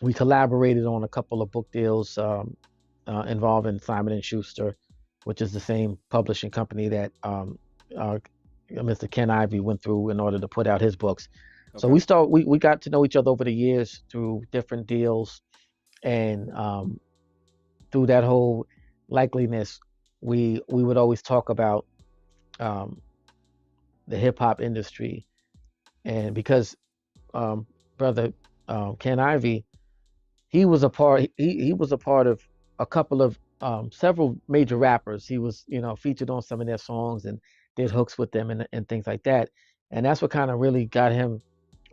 we collaborated on a couple of book deals involving Simon and Schuster, which is the same publishing company that uh, Mr. Ken Ivy went through in order to put out his books. So
Okay.
we got to know each other over the years through different deals, and through that whole likeliness, we would always talk about um, the hip hop industry, and because um, brother Ken Ivy, he was a part of a couple of several major rappers. He was featured on some of their songs and did hooks with them and things like that. And that's what kind of really got him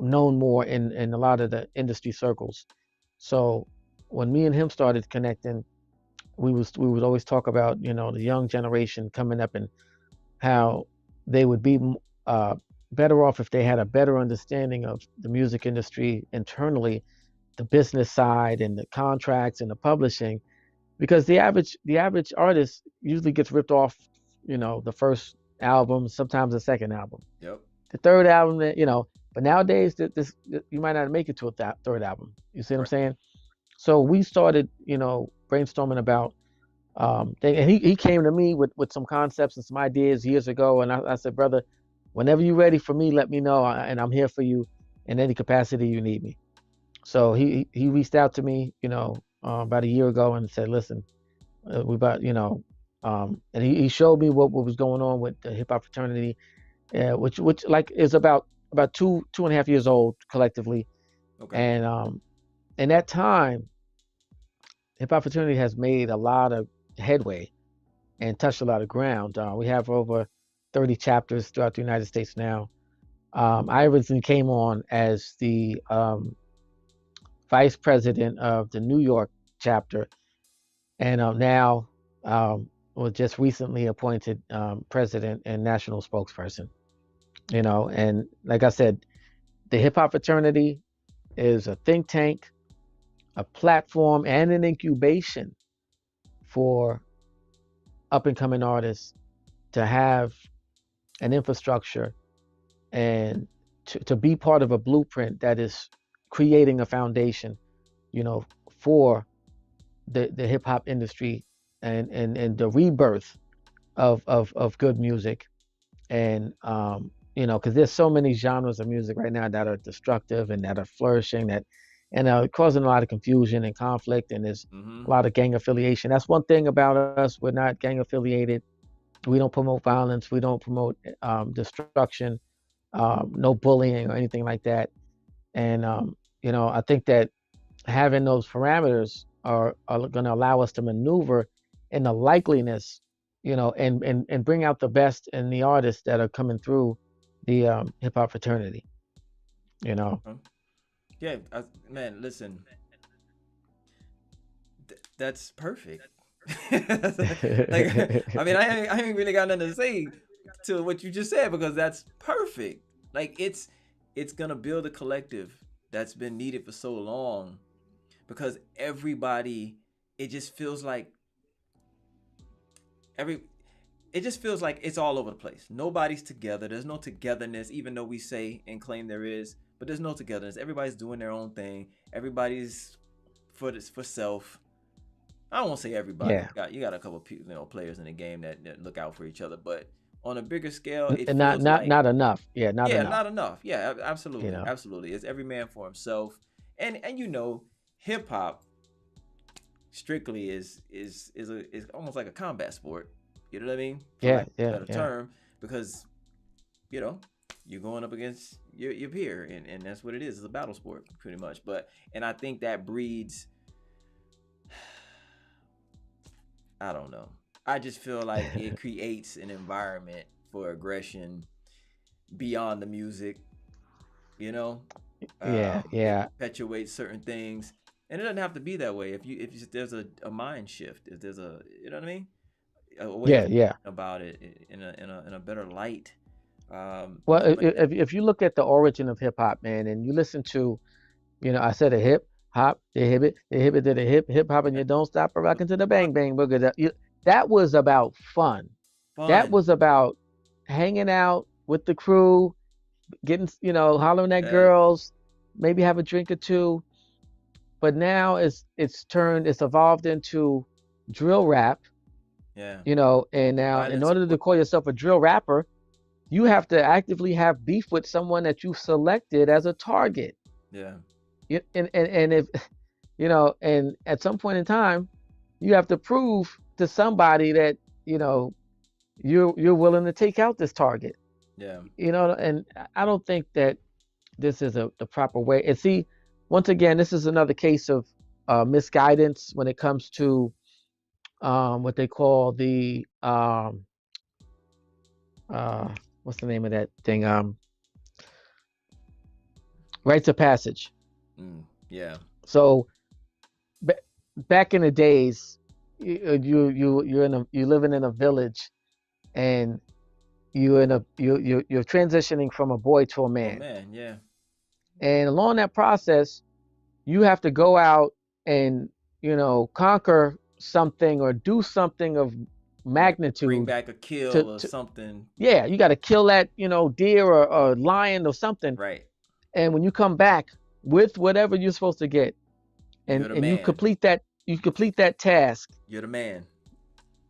known more in a lot of the industry circles. So when me and him started connecting, we would always talk about the young generation coming up and how they would be uh, better off if they had a better understanding of the music industry internally, the business side and the contracts and the publishing, because the average artist usually gets ripped off, the first album, sometimes the second album,
Yep.
the third album, but nowadays you might not make it to a third album. You see what I'm
Right.
saying? So we started, brainstorming about and he came to me with some concepts and some ideas years ago, and I said, brother, whenever you're ready for me, let me know, and I'm here for you in any capacity you need me. So he reached out to me, about a year ago and said, listen, we about, and he showed me what was going on with the Hip Hop Fraternity, which like is about 2.5 years old collectively,
Okay.
and in that time, Hip Hop Fraternity has made a lot of headway and touched a lot of ground. We have over 30 chapters throughout the United States now. I originally came on as the vice president of the New York chapter, and now was just recently appointed president and national spokesperson. And like I said, the Hip Hop Fraternity is a think tank, a platform, and an incubation for up and coming artists to have an infrastructure and to be part of a blueprint that is creating a foundation, you know, for the hip hop industry and the rebirth of good music. And because there's so many genres of music right now that are destructive and that are flourishing that and are causing a lot of confusion and conflict, and there's
Mm-hmm.
a lot of gang affiliation. That's one thing about us. We're not gang affiliated. We don't promote violence. We don't promote destruction, no bullying or anything like that. And I think that having those parameters are going to allow us to maneuver in the likeliness, and bring out the best in the artists that are coming through the hip hop fraternity. You know.
Okay. Yeah. Man, listen, that's perfect. Like, I mean, I ain't really got nothing to say to what you just said because that's perfect. Like, it's gonna build a collective that's been needed for so long because everybody, it just feels like every it just feels like it's all over the place. Nobody's together. There's no togetherness, even though we say and claim there is. But there's no togetherness. Everybody's doing their own thing. Everybody's for self. I don't want to say everybody.
Yeah,
You got a couple of people, players in the game that look out for each other. But on a bigger scale, it
and not
feels
not
like
not enough. Yeah, not
yeah,
enough.
not enough. Yeah,
You
absolutely,
know.
absolutely. It's every man for himself. And hip hop strictly is almost like a combat sport. You know what I mean? For
Yeah,
lack of a
yeah,
better
yeah.
term, because you know you're going up against your peer, and that's what it is. It's a battle sport, pretty much. But and I think that breeds. I don't know. I just feel like it creates an environment for aggression beyond the music. You know,
Yeah,
it
yeah,
perpetuates certain things, and it doesn't have to be that way. If there's a mind shift, if there's a you know what I mean, a way of
yeah, yeah.
about it in a better light.
Well,
But
if you look at the origin of hip hop, man, and you listen to, I said a hip hop, the hip it to the hip hop, and
yeah,
you don't stop a rocking to the
fun,
bang bang boogie. That was about fun. That
fun.
was about hanging out with the crew, getting, hollering at
Yes,
girls, maybe have a drink or two. But now it's evolved into drill rap,
yeah.
and now in
Violence.
order to call yourself a drill rapper, you have to actively have beef with someone that you selected as a target.
Yeah,
And if and at some point in time, you have to prove to somebody that you know you're willing to take out this target.
yeah,
And I don't think that this is the proper way. And see, once again, this is another case of misguidance when it comes to what they call the uh, what's the name of that thing? Rites of passage.
yeah.
So ba back in the days, you're living in a village, and you're transitioning from a boy to a
Oh
man,
man, yeah.
and along that process, you have to go out and conquer something or do something of
Yeah. Bring
magnitude
back a
to,
kill or
to
something.
yeah, you got to kill that deer or lion or something,
Right.
and when you come back with whatever you're supposed to get,
You're the
and
man.
you complete that task,
You're the man.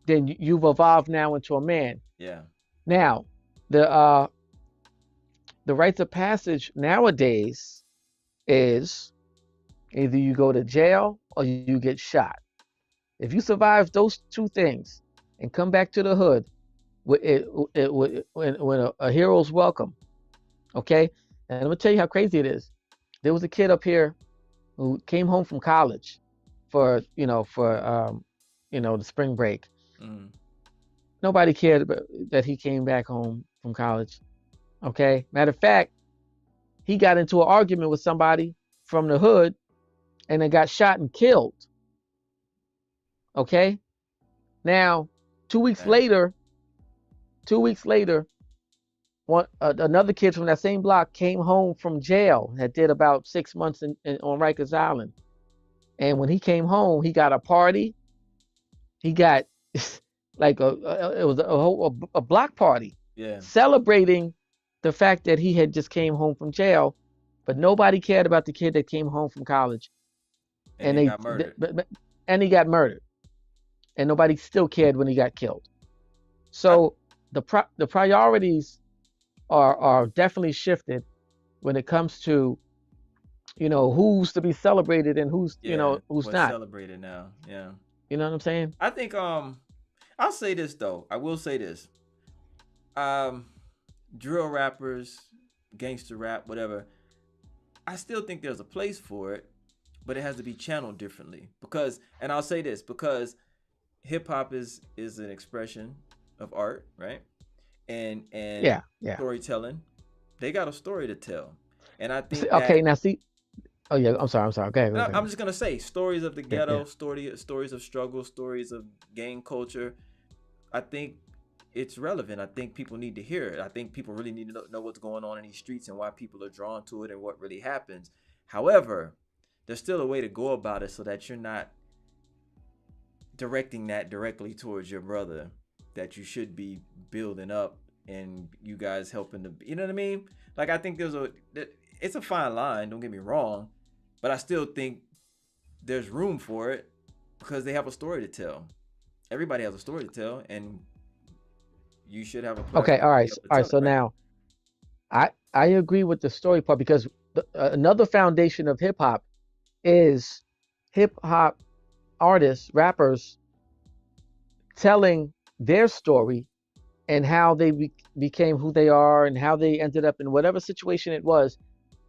then you've evolved now into a man.
Yeah.
Now, the rites of passage nowadays is either you go to jail or you get shot. If you survive those two things and come back to the hood, when a hero's welcome, okay? And I'm gonna tell you how crazy it is. There was a kid up here who came home from college for the spring break.
Mm.
Nobody cared that he came back home from college. Okay. Matter of fact, he got into an argument with somebody from the hood and then got shot and killed. Okay. Now, 2 weeks
Man.
later, 2 weeks later, another kid from that same block came home from jail that did about 6 months on Rikers Island. And when he came home, he got a party. He got like it was a block party
Yeah.
celebrating the fact that he had just came home from jail, but nobody cared about the kid that came home from college,
And
and
then got murdered.
he got murdered, and nobody still cared when he got killed.
I
So the priorities are definitely shifted when it comes to who's to be celebrated and
yeah.
who's
What's
not.
celebrated now? Yeah.
You know what I'm saying?
I think I'll say this though. I will say this. Um Drill rappers, gangster rap, whatever. I still think there's a place for it, but it has to be channeled differently. Because and I'll say this because hip hop is an expression of art, right? And
Yeah, yeah.
storytelling. They got a story to tell. And I
See,
think
okay,
that
now see. Oh yeah, I'm sorry. Okay,
and
go
I'm
ahead.
just gonna say stories of the
Yeah, yeah.
ghetto, stories of struggle, stories of gang culture. I think it's relevant. I think people need to hear it. I think people really need to know what's going on in these streets and why people are drawn to it and what really happens. However, there's still a way to go about it so that you're not directing that directly towards your brother that you should be building up and you guys helping to, you know what I mean? Like I think it's a fine line, don't get me wrong, but I still think there's room for it because they have a story to tell. Everybody has a story to tell, and you should have a
Okay,
platform
all
to
right,
be able to
all right.
tell it,
So
right?
now I agree with the story part because another foundation of hip hop is hip hop artists, rappers telling their story and how they became who they are and how they ended up in whatever situation it was,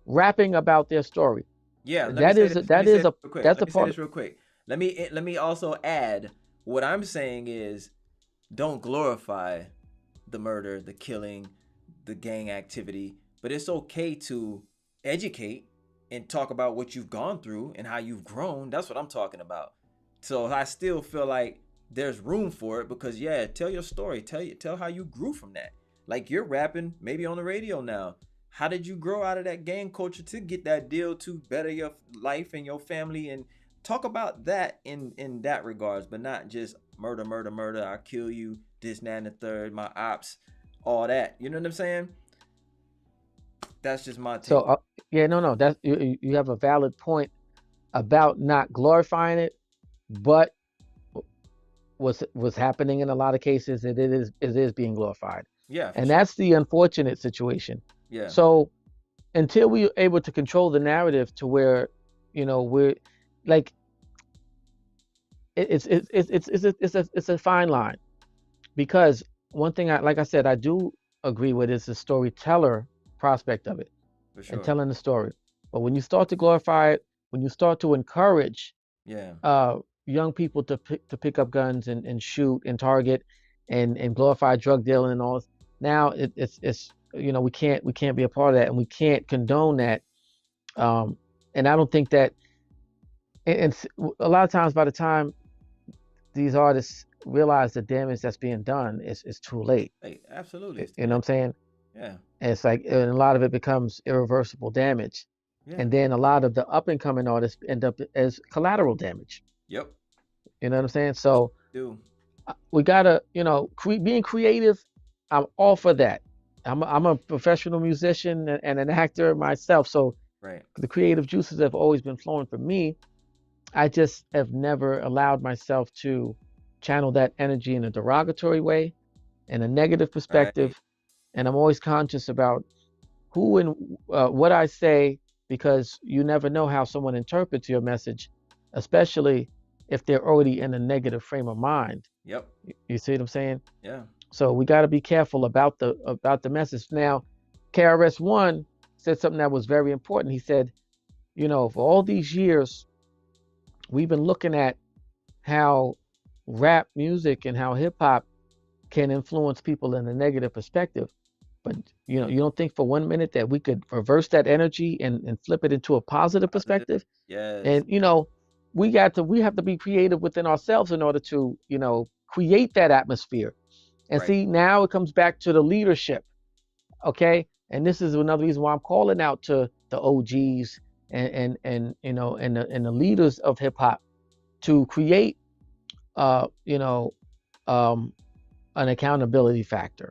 rapping about their story.
Yeah, let me
That
say
is
this. Let me say this real quick.
that's
Let
a
me say
part of
this real quick. Let me also add what I'm saying is don't glorify the murder, the killing, the gang activity, but it's okay to educate and talk about what you've gone through and how you've grown. That's what I'm talking about. So I still feel like there's room for it because yeah, tell your story. Tell how you grew from that. Like you're rapping maybe on the radio now. How did you grow out of that gang culture to get that deal to better your life and your family and talk about that in that regards, but not just murder, murder, murder. I kill you. This, that, and the third. My ops, all that. You know what I'm saying? That's just my
so
take on
yeah, no, that's you have a valid point about not glorifying it, but what's happening in a lot of cases, it is being glorified,
it. Yeah, for
and
sure.
that's the unfortunate situation.
Yeah.
So until we are able to control the narrative to where, we're like it's a fine line, because one thing like I said, I do agree with is the storyteller prospect of it
For
and
sure.
telling the story. But when you start to glorify it, when you start to encourage
Yeah.
uh, young people to pick up guns and shoot and target and glorify drug dealing and all this, now it's we can't be a part of that, and we can't condone that. Um, and I don't think that, and a lot of times by the time these artists realize the damage that's being done is too late.
Hey, absolutely. It's too
You know what
late.
I'm saying?
Yeah.
And it's like, and a lot of it becomes irreversible damage.
Yeah.
And then a lot of the up and coming artists end up as collateral damage.
Yep.
You know what I'm saying?
That's
So
what we do.
we gotta, being creative. I'm all for that. I'm a professional musician and an actor myself, so
Right.
the creative juices have always been flowing for me. I just have never allowed myself to channel that energy in a derogatory way, in a negative
Right.
perspective, and I'm always conscious about who and what I say, because you never know how someone interprets your message, especially if they're already in a negative frame of mind.
Yep.
You see what I'm saying?
Yeah.
So we got to be careful about the message. Now, KRS-One said something that was very important. He said, for all these years, we've been looking at how rap music and how hip hop can influence people in a negative perspective. But you don't think for 1 minute that we could reverse that energy and flip it into a positive
Positive.
perspective?
Yes.
And we have to be creative within ourselves in order to create that atmosphere. And
Right.
see, now it comes back to the leadership, okay? And this is another reason why I'm calling out to the OGs and the leaders of hip hop to create uh you know um an accountability factor.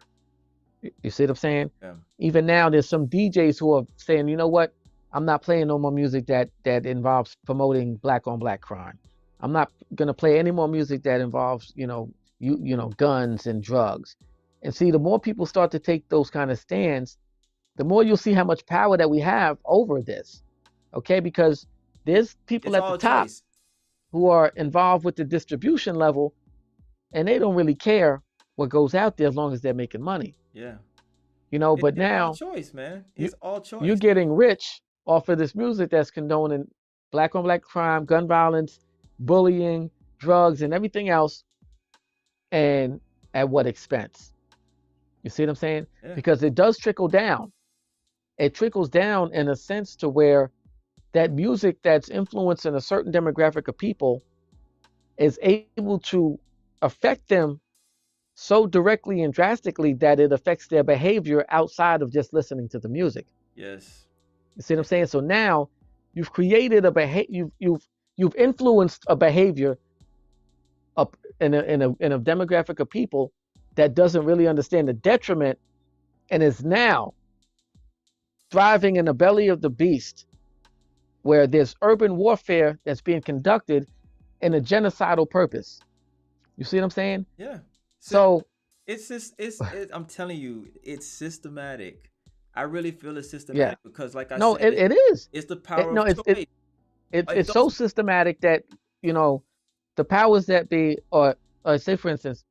You see what I'm saying?
Yeah.
Even now, there's some DJs who are saying, you know what? I'm not playing no more music that involves promoting black on black crime. I'm not gonna play any more music that involves, guns and drugs. And see, the more people start to take those kind of stands, the more you'll see how much power that we have over this. Okay, because
It,
there's people
it's
at the
all
top
choice.
who are involved with the distribution level, and they don't really care what goes out there as long as they're making money.
Yeah.
But
It's all
now
choice, man.
you
It's all
you're
choice.
getting rich off of this music that's condoning black on black crime, gun violence, bullying, drugs, and everything else. And at what expense? You see what I'm saying?
Yeah.
Because it does trickle down. It trickles down in a sense to where that music that's influencing a certain demographic of people is able to affect them so directly and drastically that it affects their behavior outside of just listening to the music.
Yes.
You see what I'm
Yeah.
saying? So now you've created a behavior, you've influenced a behavior up in a demographic of people that doesn't really understand the detriment, and is now thriving in the belly of the beast, where there's urban warfare that's being conducted in a genocidal purpose. You see what I'm saying?
Yeah.
So
It's just I'm telling you, it's systematic. I really feel it's
yeah,
systematic because like I
no,
said,
it is.
it's the power
No,
of choice. Like
it's
those
so systematic that you know the powers that be, or say for instance,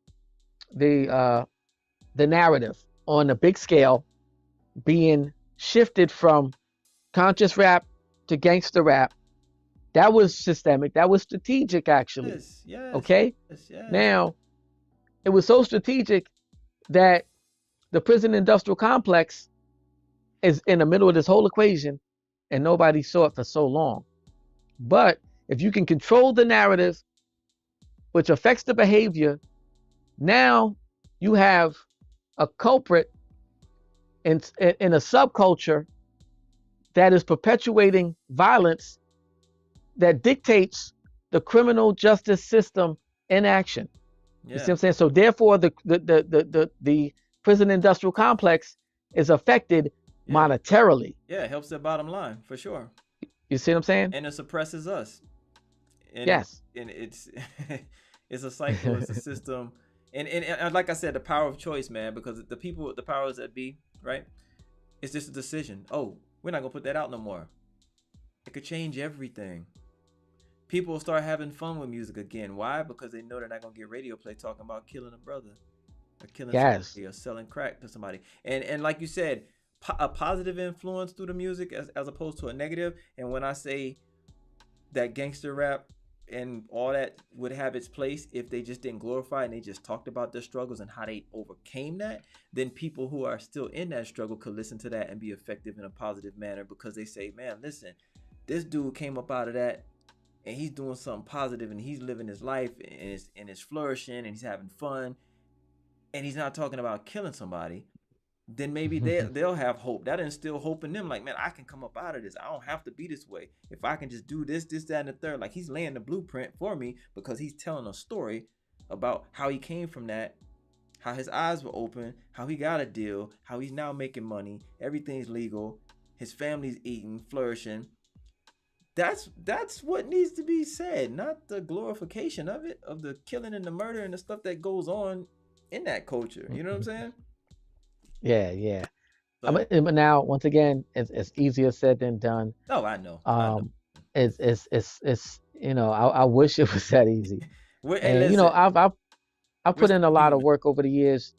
the narrative on a big scale being shifted from conscious rap to gangster rap. That was systemic. That was strategic, actually.
Yes, yes,
Okay.
yes, yes.
Now, it was so strategic that the prison industrial complex is in the middle of this whole equation, and nobody saw it for so long. But if you can control the narrative, which affects the behavior, now you have a culprit in a subculture that is perpetuating violence that dictates the criminal justice system in action. You see
Yeah,
what I'm saying? So therefore, the prison industrial complex is affected
yeah,
monetarily.
yeah. It helps their bottom line for sure,
You see what I'm saying?
and it suppresses us, and it
Yes.
and it's it's a cycle. It's a system, and like I said, the power of choice, man. Because the people, the powers that be, right? It's just a decision. Oh, we're not gonna put that out no more. It could change everything. People will start having fun with music again. Why? Because they know they're not gonna get radio play talking about killing a brother or killing
Yes.
somebody or selling crack to somebody. And like you said, a positive influence through the music as opposed to a negative. And when I say that gangster rap and all that would have its place if they just didn't glorify and they just talked about their struggles and how they overcame that, then people who are still in that struggle could listen to that and be effective in a positive manner because they say, man, listen, this dude came up out of that and he's doing something positive and he's living his life and it's flourishing and he's having fun and he's not talking about killing somebody. Then maybe they'll have hope. That instill hope in them. Like, man, I can come up out of this. I don't have to be this way. If I can just do this, that, and the third. Like, he's laying the blueprint for me because he's telling a story about how he came from that, how his eyes were open, how he got a deal, how he's now making money. Everything's legal. His family's eating, flourishing. That's what needs to be said, not the glorification of it, of the killing and the murder and the stuff that goes on in that culture. You know what I'm saying?
Yeah, yeah.
So,
But now, once again, it's easier said than done.
oh, I know, I know.
Um, it's I wish it was that easy.
Hey,
And
listen,
I've
we're
put in
still
a lot of
human.
work over the years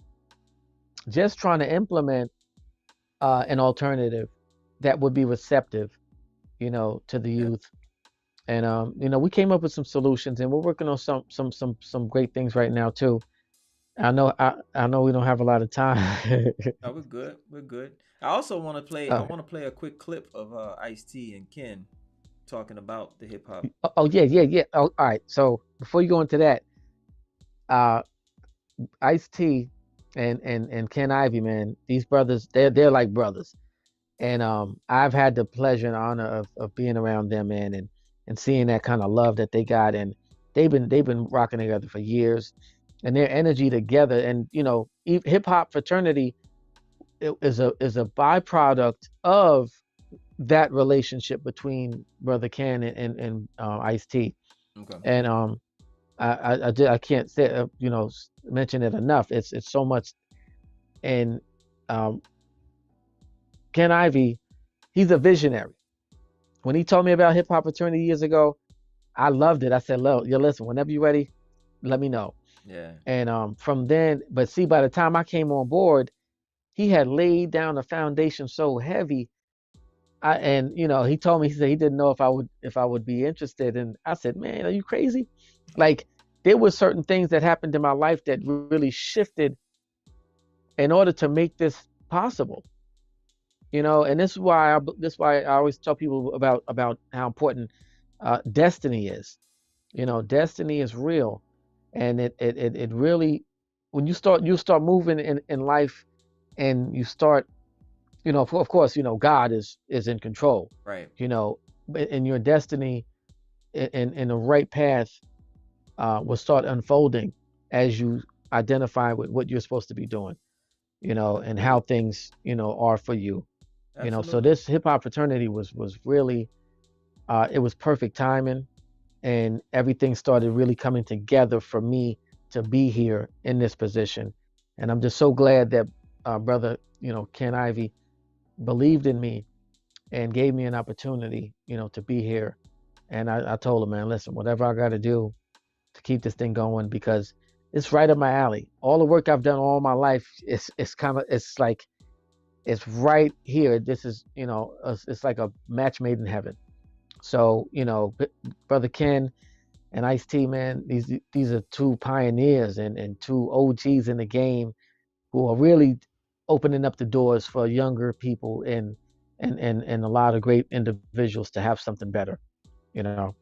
just trying to implement an alternative that would be receptive, to the
Yeah.
youth. And we came up with some solutions, and we're working on some great things right now too. I know we don't have a lot of time.
No, we're good. We're good. I also want to play. I
uh,
want to play a quick clip of Ice T and Ken talking about the hip hop.
oh yeah, yeah, yeah. Oh, all right. So before you go into that, uh, Ice T and Ken Ivy, man, these brothers, they're like brothers. And I've had the pleasure and honor of being around them, man, and seeing that kind of love that they got, and they've been rocking together for years, and their energy together, and hip hop fraternity is a byproduct of that relationship between Brother Ken and Ice T,
Okay.
and I can't say mention it enough. It's so much, and um, Ken Ivy, he's a visionary. When he told me about Hip Hop Fraternity years ago, I loved it. I said, "Look, you listen. Whenever you're ready, let me know."
Yeah.
And from then, but see, by the time I came on board, he had laid down a foundation so heavy. And he told me, he said he didn't know if I would be interested. And I said, "Man, are you crazy?" Like, there were certain things that happened in my life that really shifted in order to make this possible. And this is why I always tell people about how important destiny is. Destiny is real, and it really, when you start moving in life, and you start, of course, God is in control.
Right.
You know, and your destiny in the right path will start unfolding as you identify with what you're supposed to be doing. And how
Absolutely.
things are for you. So
Absolutely.
this hip hop fraternity was really, it was perfect timing, and everything started really coming together for me to be here in this position. And I'm just so glad that brother, Ken Ivy, believed in me and gave me an opportunity, to be here. And I told him, man, listen, whatever I got to do to keep this thing going, because it's right up my alley. All the work I've done all my life is kind of, it's like, it's right here. This is, it's like a match made in heaven. So, Brother Ken and Ice T, man, these are two pioneers and two OGs in the game who are really opening up the doors for younger people and a lot of great individuals to have something better, you know.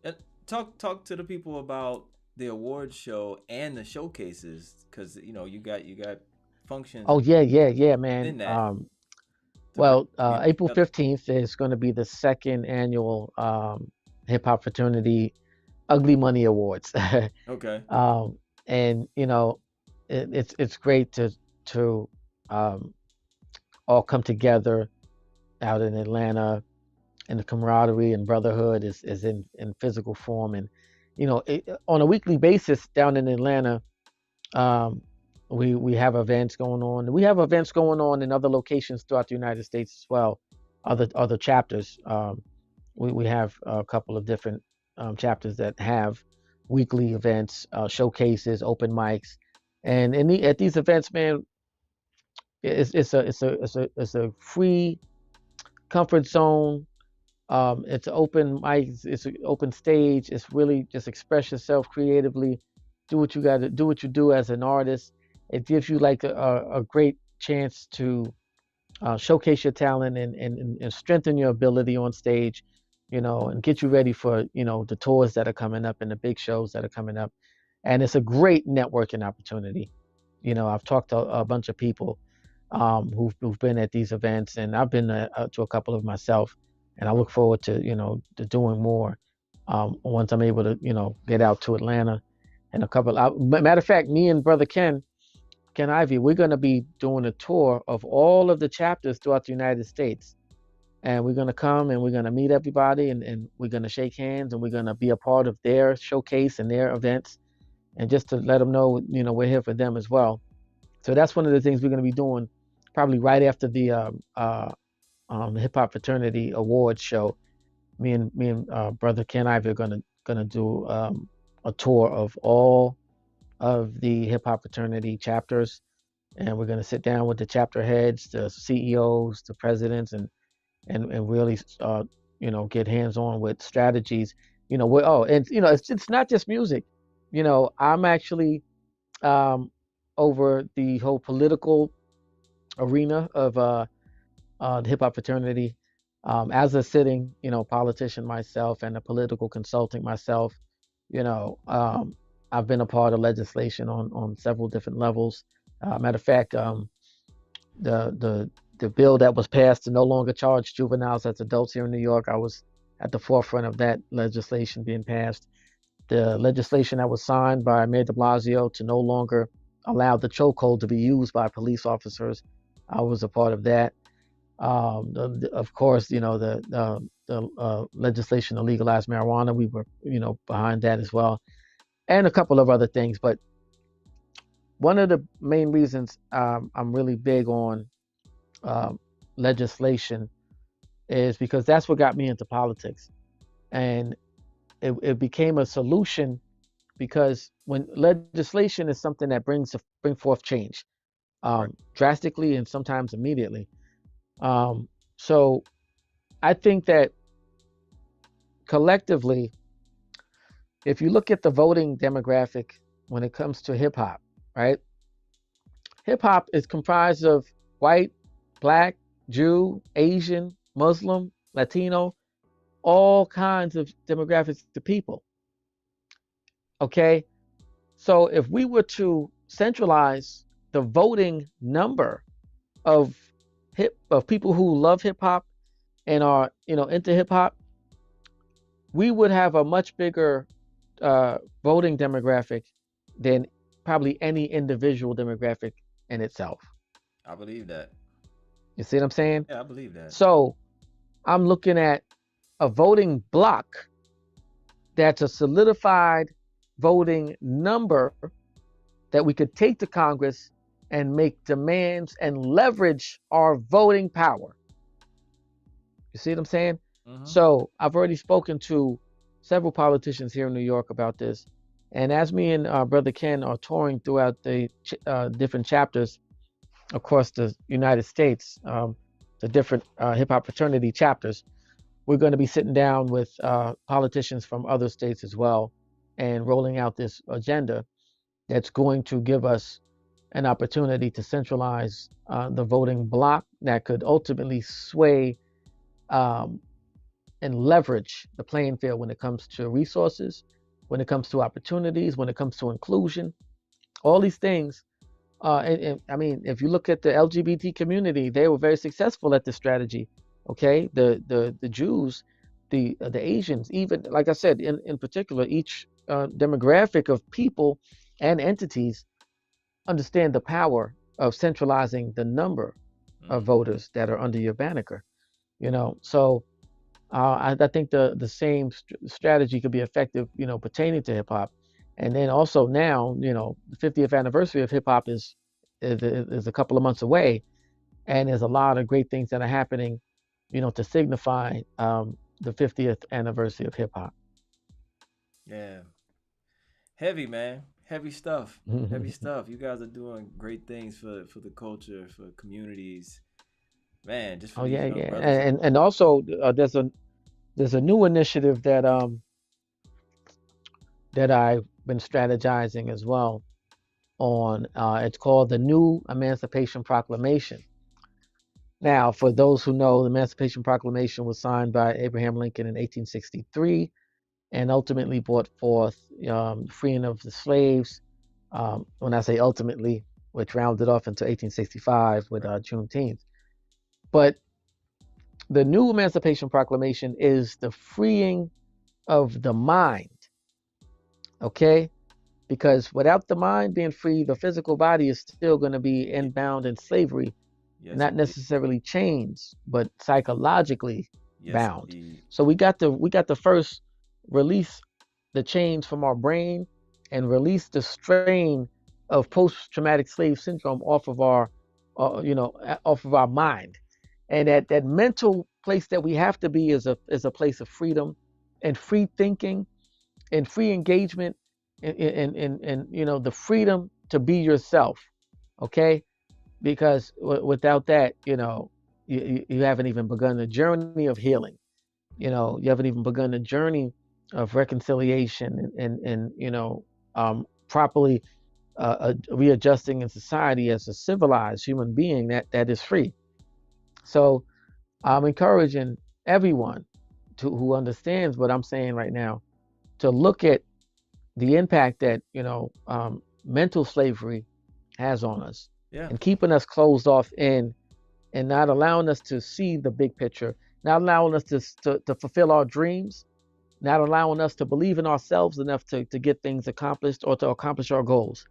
Talk to the people about the award show and the showcases, because you got functions
Oh yeah, man.
in that to bring
Well,
people
April
together.
15th is going to be the second annual Hip Hop Fraternity Ugly Money Awards.
Okay.
um, and it's great to um, all come together out in Atlanta, and the camaraderie and brotherhood is in physical form. And on a weekly basis down in Atlanta, um, we have events going on. We have events going on in other locations throughout the United States as well, other chapters. We have a couple of different chapters that have weekly events, showcases, open mics, and at these events, man, it's a free comfort zone. It's open mic. It's an open stage. It's really just express yourself creatively. Do what you got to do. What you do as an artist. It gives you like a great chance to showcase your talent and strengthen your ability on stage, and get you ready for the tours that are coming up and the big shows that are coming up. And it's a great networking opportunity. I've talked to a bunch of people who've been at these events, and I've been to a couple of myself, and I look forward to to doing more once I'm able to get out to Atlanta and a couple. Matter of fact, me and Brother Ken Ivy, we're going to be doing a tour of all of the chapters throughout the United States. And we're going to come and we're going to meet everybody, and we're going to shake hands, and we're going to be a part of their showcase and their events. And just to let them know, we're here for them as well. So that's one of the things we're going to be doing probably right after the Hip Hop Fraternity Awards show. Me and Brother Ken Ivy are going to do a tour of all of the Hip Hop Fraternity chapters, and we're going to sit down with the chapter heads, the CEOs, the presidents, and really get hands on with strategies. And it's not just music. I'm actually um, over the whole political arena of the hip hop fraternity. As a sitting politician myself and a political consultant myself, you know, um, I've been a part of legislation on several different levels. Matter of fact, the the the bill that was passed to no longer charge juveniles as adults here in New York, I was at the forefront of that legislation being passed. The legislation that was signed by Mayor de Blasio to no longer allow the chokehold to be used by police officers, I was a part of that. Of course, the legislation to legalize marijuana, we were behind that as well, and a couple of other things. But one of the main reasons I'm really big on um, legislation is because that's what got me into politics, and it became a solution because when legislation is something that bring forth change
Right.
drastically and sometimes immediately. So I think that collectively, if you look at the voting demographic when it comes to hip hop, right? Hip hop is comprised of white, black, Jew, Asian, Muslim, Latino, all kinds of demographics of people. Okay. So if we were to centralize the voting number of people who love hip hop and are into hip hop, we would have a much bigger voting demographic than probably any individual demographic in itself.
I believe that.
You see what I'm saying?
Yeah, I believe that.
So I'm looking at a voting block that's a solidified voting number that we could take to Congress and make demands and leverage our voting power. You see what I'm saying?
Mm-hmm.
So I've already spoken to several politicians here in New York about this. And as me and Brother Ken are touring throughout the different chapters across the United States, the different hip hop fraternity chapters, we're going to be sitting down with politicians from other states as well and rolling out this agenda that's going to give us an opportunity to centralize the voting bloc that could ultimately sway um, and leverage the playing field when it comes to resources, when it comes to opportunities, when it comes to inclusion, all these things. And I mean, if you look at the LGBT community, they were very successful at this strategy. Okay, the Jews, the Asians, even like I said, in particular, each demographic of people and entities understand the power of centralizing the number of voters that are under your banner. So I think the same strategy could be effective, pertaining to hip hop. And then also now, the 50th anniversary of hip hop is a couple of months away, and there's a lot of great things that are happening, to signify the 50th anniversary of hip hop.
Yeah. Heavy, man. Heavy stuff. Heavy stuff. You guys are doing great things for the culture, for communities. Man, just for
Oh
these
yeah,
young
yeah,
brothers.
and also there's a new initiative that I've been strategizing as well on. It's called the New Emancipation Proclamation. Now, for those who know, the Emancipation Proclamation was signed by Abraham Lincoln in 1863 and ultimately brought forth freeing of the slaves. When I say ultimately, which rounded off into 1865 with Juneteenth. But the new Emancipation Proclamation is the freeing of the mind, okay? Because without the mind being free, the physical body is still going to be inbound in slavery,
Yes,
not
indeed.
necessarily chains, but psychologically
Yes,
bound.
indeed.
So we got to first release the chains from our brain and release the strain of post-traumatic slave syndrome off of our mind. And that mental place that we have to be is a place of freedom and free thinking and free engagement and the freedom to be yourself. Okay, because without that, you haven't even begun the journey of healing. You haven't even begun the journey of reconciliation and properly readjusting in society as a civilized human being that is free. So I'm encouraging everyone who understands what I'm saying right now to look at the impact that mental slavery has on us
Yeah.
and keeping us closed off in and not allowing us to see the big picture, not allowing us to fulfill our dreams, not allowing us to believe in ourselves enough to get things accomplished or to accomplish our goals.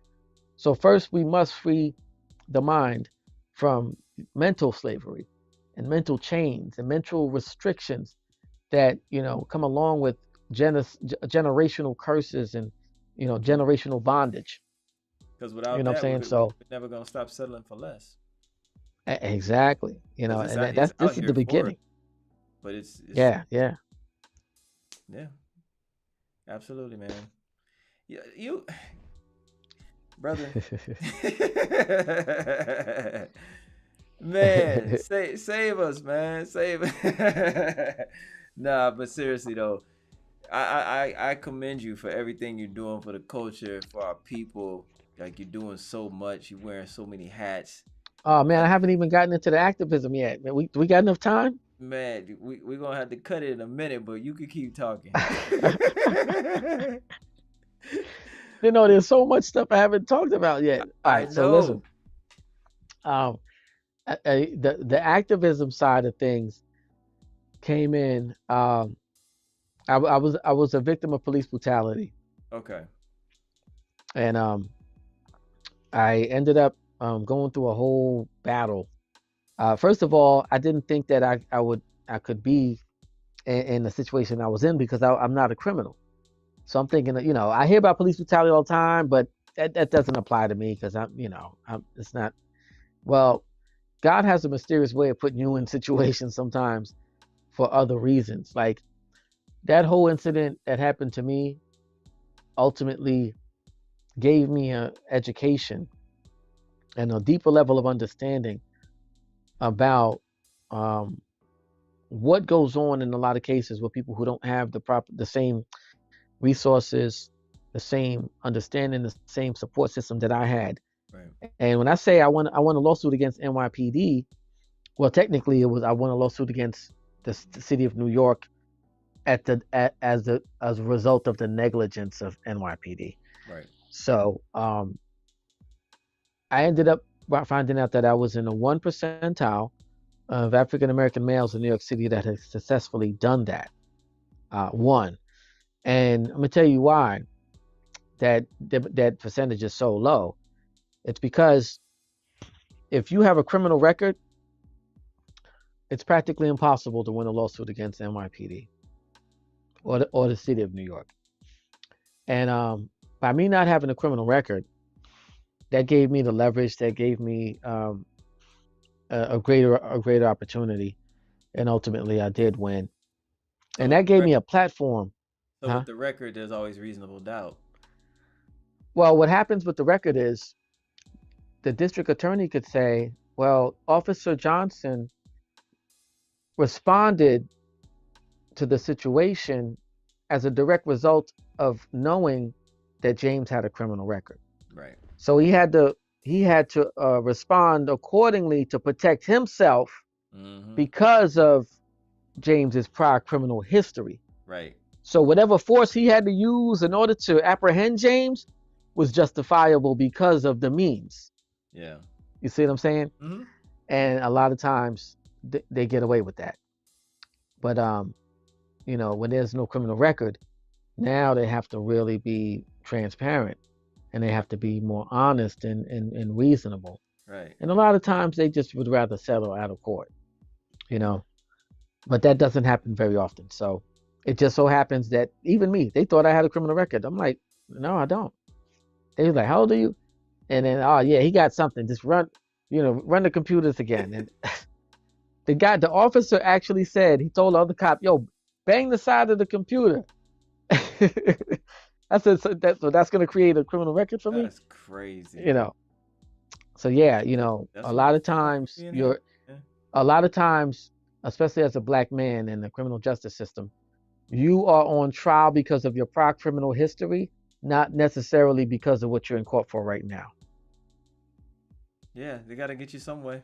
So first we must free the mind from mental slavery and mental chains and mental restrictions that come along with generational curses and generational bondage.
Because
You
without
know what I'm
that,
saying?
we're
So
never gonna stop settling for less.
exactly,
Because
and
it's
that's
out
this is the
here for it,
beginning.
but it's
Yeah, yeah.
yeah, absolutely, man. You brother. Man, save us, man. Save. Nah, but seriously though, I commend you for everything you're doing for the culture, for our people. Like you're doing so much. You're wearing so many hats.
Oh man,
Uh,
I haven't even gotten into the activism yet. Man, we got enough time?
Man, we gonna have to cut it in a minute, but you could keep talking.
There's so much stuff I haven't talked about yet. All
I
right, so listen.
know.
Um, the activism side of things came in. I was a victim of police brutality,
Okay.
and I ended up going through a whole battle. First of all, I didn't think that I could be in the situation I was in because I'm not a criminal. So I'm thinking that, I hear about police brutality all the time, but that doesn't apply to me because it's not. Well, God has a mysterious way of putting you in situations sometimes for other reasons. Like that whole incident that happened to me, ultimately gave me an education and a deeper level of understanding about um, what goes on in a lot of cases with people who don't have the same resources, the same understanding, the same support system that I had.
Right.
And when I say I won a lawsuit against NYPD, well, technically it was I won a lawsuit against the city of New York as a result of the negligence of NYPD.
Right.
So I ended up finding out that I was in the 1 percentile of African American males in New York City that has successfully done that. One, and I'm gonna tell you why that percentage is so low. It's because if you have a criminal record, it's practically impossible to win a lawsuit against NYPD or the city of New York. And by me not having a criminal record, that gave me the leverage. That gave me a greater opportunity, and ultimately I did win.
So
And
with
that
the
gave
rec-
me a platform.
so
Huh?
with the record, there's always reasonable doubt.
Well, what happens with the record is the district attorney could say, well, Officer Johnson responded to the situation as a direct result of knowing that James had a criminal record.
Right.
So he had to respond accordingly to protect himself
Mm-hmm.
because of James's prior criminal history.
Right.
So whatever force he had to use in order to apprehend James was justifiable because of the means.
Yeah.
You see what I'm saying?
Mm-hmm.
And a lot of times they get away with that. But when there's no criminal record, now they have to really be transparent and they have to be more honest and reasonable.
Right.
And a lot of times they just would rather settle out of court, you know. But that doesn't happen very often. So it just so happens that even me, they thought I had a criminal record. I'm like, no, I don't. They was like, how old are you? And then, oh yeah, he got something. Just run the computers again. And the officer actually said, he told the other cop, yo, bang the side of the computer. I said, so that's going to create a criminal record for me,
That's crazy.
you know. So yeah,
That's what being here. Yeah.
a lot of times, especially as a black man in the criminal justice system, you are on trial because of your prior criminal history, not necessarily because of what you're in court for right now.
Yeah, they gotta get you some way.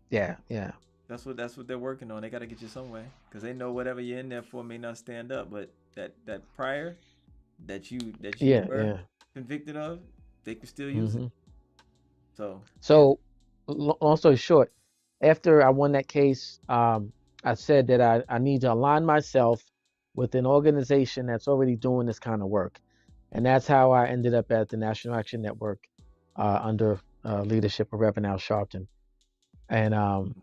Yeah, yeah.
That's what they're working on. They gotta get you some way because they know whatever you're in there for may not stand up, but that prior that you
Yeah,
were
yeah.
convicted of, they can still use it.
hmm
So yeah.
So, long story short, after I won that case, I said that I need to align myself with an organization that's already doing this kind of work. And that's how I ended up at the National Action Network under leadership of Reverend Al Sharpton. And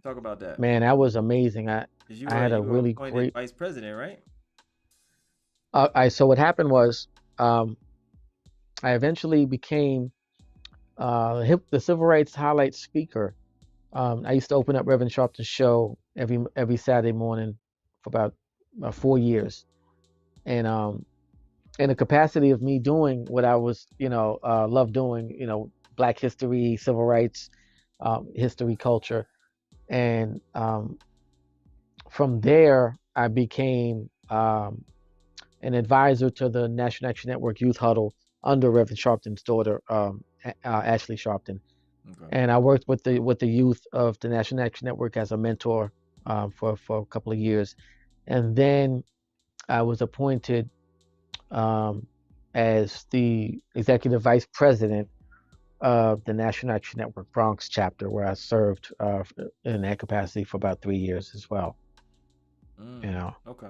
Talk about that.
man, that was amazing.
Cause
I had a
you were
really
appointed
great.
vice president, right?
So what happened was um, I eventually became the civil rights highlight speaker. I used to open up Reverend Sharpton's show every Saturday morning for about 4 years, and in the capacity of me doing what I was, love doing, Black history, civil rights, history, culture, and from there I became an advisor to the National Action Network Youth Huddle under Reverend Sharpton's daughter, Ashley Sharpton.
Okay.
And I worked with the youth of the National Action Network as a mentor for a couple of years, and then I was appointed um, as the executive vice president of the National Action Network Bronx chapter, where I served in that capacity for about 3 years as well. You
Mm,
know,
okay.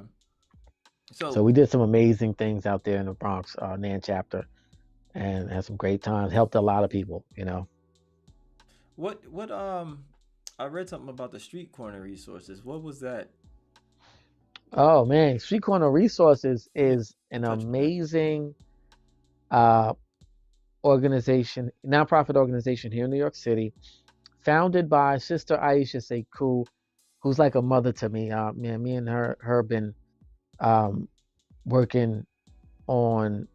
so
So
we did some amazing things out there in the Bronx, NAN chapter, and had some great times. Helped a lot of people.
what I read something about the street corner resources. What was that?
Oh man, Street Corner Resources
Yeah.
is an
Touch on that.
amazing uh, nonprofit organization here in New York City, founded by Sister Aisha Sekou, who's like a mother to me. Man, me and her been um, working on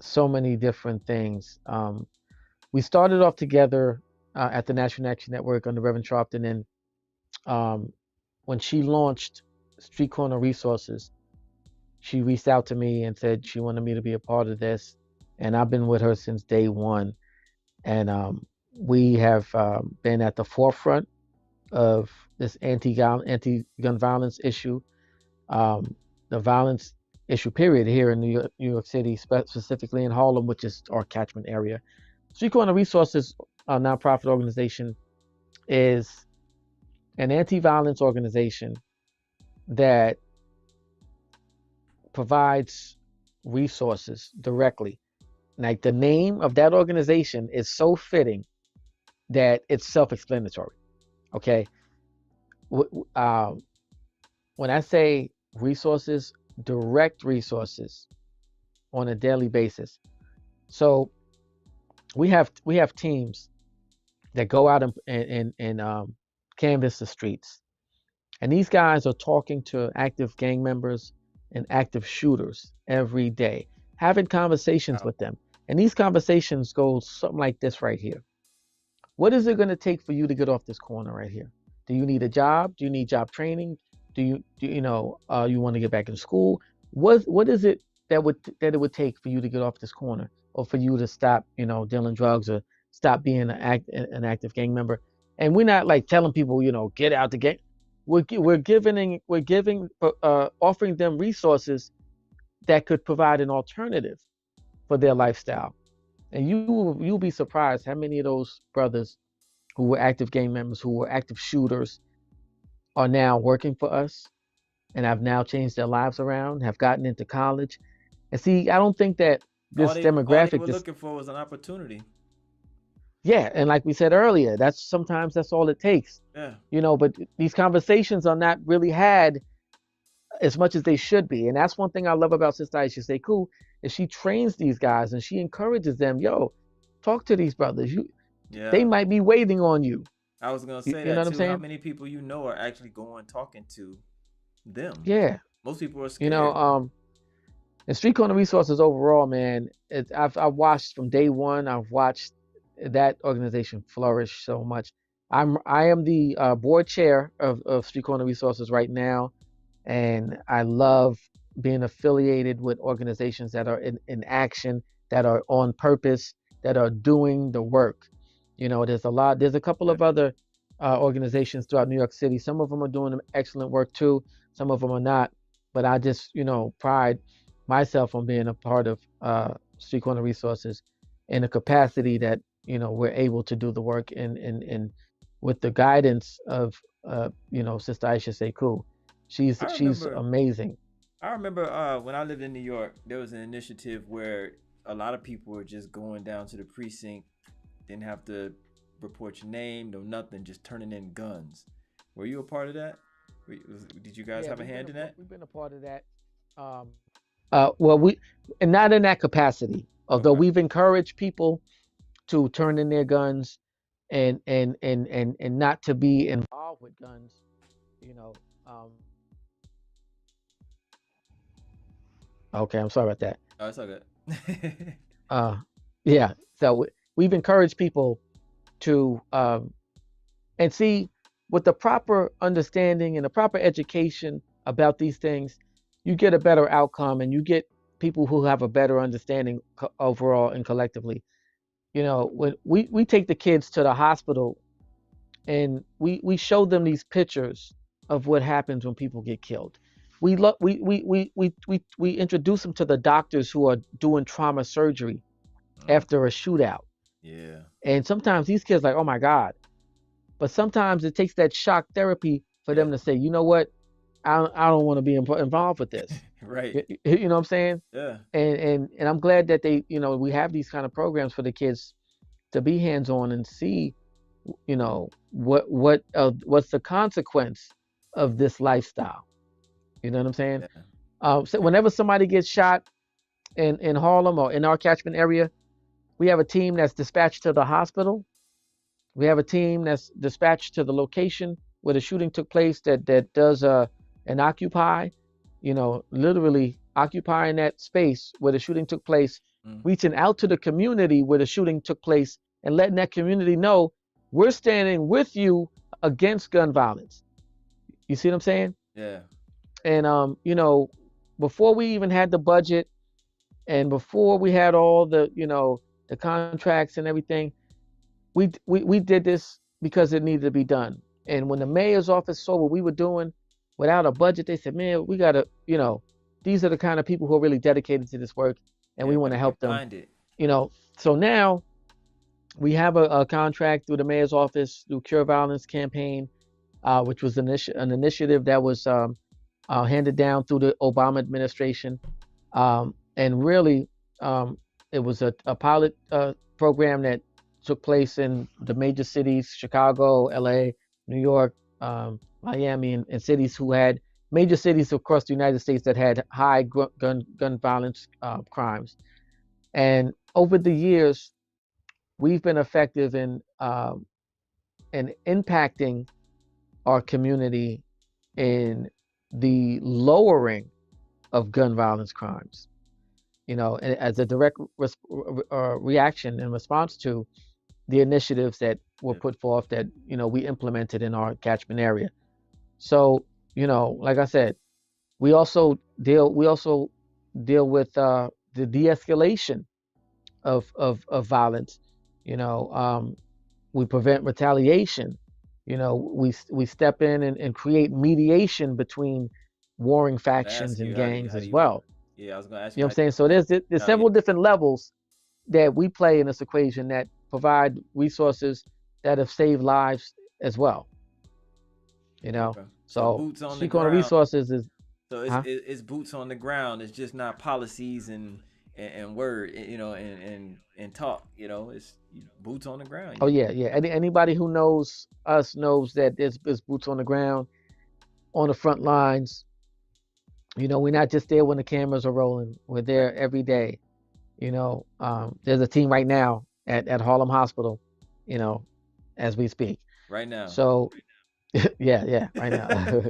so many different things. We started off together at the National Action Network under Reverend Sharpton, and um, when she launched Street Corner Resources, she reached out to me and said she wanted me to be a part of this, and I've been with her since day one. And we have been at the forefront of this anti-gun violence issue, um, the violence issue period here in New York City, specifically in Harlem, which is our catchment area. Street Corner Resources, a nonprofit organization, is an anti-violence organization that provides resources directly. Like the name of that organization is so fitting that it's self-explanatory. Okay, um, when I say resources, direct resources on a daily basis. So we have teams that go out and canvass the streets, and these guys are talking to active gang members and active shooters every day, having conversations
Wow.
with them. And these conversations go something like this right here. What is it going to take for you to get off this corner right here? Do you need a job? Do you need job training? You want to get back in school? What is it that it would take for you to get off this corner, or for you to stop, dealing drugs, or stop being an active gang member? And we're not like telling people, get out the gang. We're offering them resources that could provide an alternative for their lifestyle. And you'll be surprised how many of those brothers who were active gang members, who were active shooters, are now working for us and have now changed their lives around, have gotten into college. And see, I don't think that this
All they
demographic,
were
this,
looking for was an opportunity.
yeah, and like we said earlier, that's all it takes,
Yeah.
but these conversations are not really had as much as they should be. And that's one thing I love about Sister Aisha Sekou, is she trains these guys and she encourages them, yo, talk to these brothers. They
Yeah.
might be waiting on you.
I was gonna
You,
say
you know
that
what I'm
too. How
saying?
many people you know are actually going talking to them?
Yeah.
Most people are
You know,
scared.
um, And Street Corner Resources overall, man, I've watched from day one. I've watched that organization flourish so much. I am the board chair of Street Corner Resources right now, and I love being affiliated with organizations that are in action, that are on purpose, that are doing the work. There's a couple
Yeah.
of other organizations throughout New York City. Some of them are doing excellent work too. Some of them are not. But I just, pride myself on being a part of Street Corner Resources in a capacity that, we're able to do the work and with the guidance of, Sister Aisha Sekou. She's
I
she's
remember
amazing.
I remember when I lived in New York, there was an initiative where a lot of people were just going down to the precinct, didn't have to report your name, no nothing, just turning in guns. Were you a part of that? Did you guys
Yeah,
have a hand in that?
we've been a part of that. Um, well, we and not in that capacity. Although
Okay.
we've encouraged people to turn in their guns and not to be involved with guns. You know. Um, okay, I'm sorry about that.
Oh, it's all good.
Uh, yeah. So we've encouraged people to and see, with the proper understanding and the proper education about these things, you get a better outcome, and you get people who have a better understanding overall and collectively. When we take the kids to the hospital, and we show them these pictures of what happens when people get killed. We introduce them to the doctors who are doing trauma surgery
Mm,
after a shootout.
yeah.
And sometimes these kids are like, oh my God. But sometimes it takes that shock therapy for
Yeah.
them to say, you know what, I don't want to be involved with this.
Right.
You know what I'm saying?
Yeah.
And I'm glad that we have these kind of programs for the kids to be hands on and see, what's the consequence of this lifestyle. You know what I'm saying?
Yeah.
So whenever somebody gets shot in Harlem or in our catchment area, we have a team that's dispatched to the hospital. We have a team that's dispatched to the location where the shooting took place, that does an occupy, literally occupying that space where the shooting took place reaching out to the community where the shooting took place and letting that community know we're standing with you against gun violence. You see what I'm saying?
Yeah.
And before we even had the budget and before we had all the the contracts and everything, we did this because it needed to be done. And when the mayor's office saw what we were doing without a budget, they said, "Man, we gotta, these are the kind of people who are really dedicated to this work, and
Yeah.
we want
Gotta
to
get
help them."
behind it.
So now we have a contract through the mayor's office through Cure Violence campaign, which was an initiative that was handed down through the Obama administration. And really, it was a pilot program that took place in the major cities: Chicago, LA, New York, Miami, and cities who had major cities across the United States that had high gun violence crimes. And over the years, we've been effective in impacting our community in the lowering of gun violence crimes. As a direct reaction and response to the initiatives that were
Yeah.
put forth that we implemented in our catchment area. So like I said, we also deal with the de-escalation of violence. You know, we prevent retaliation. We step in and create mediation between warring
I'm gonna ask
factions and
you
gangs as well.
yeah, I was gonna ask
You know
you
what
how
I'm saying? So there's
you
several different levels that we play in this equation that provide resources that have saved lives as well.
okay. So
So
boots on the
speak on the
ground.
resources is
So
huh?
it's boots on the ground. It's just not policies and word, and talk. It's boots on the ground.
Oh yeah, yeah. Anybody who knows us knows that there's boots on the ground on the front lines. We're not just there when the cameras are rolling. We're
Right,
there every day. There's a team right now at Harlem Hospital, you know, as we speak.
right now.
So yeah, yeah, right now.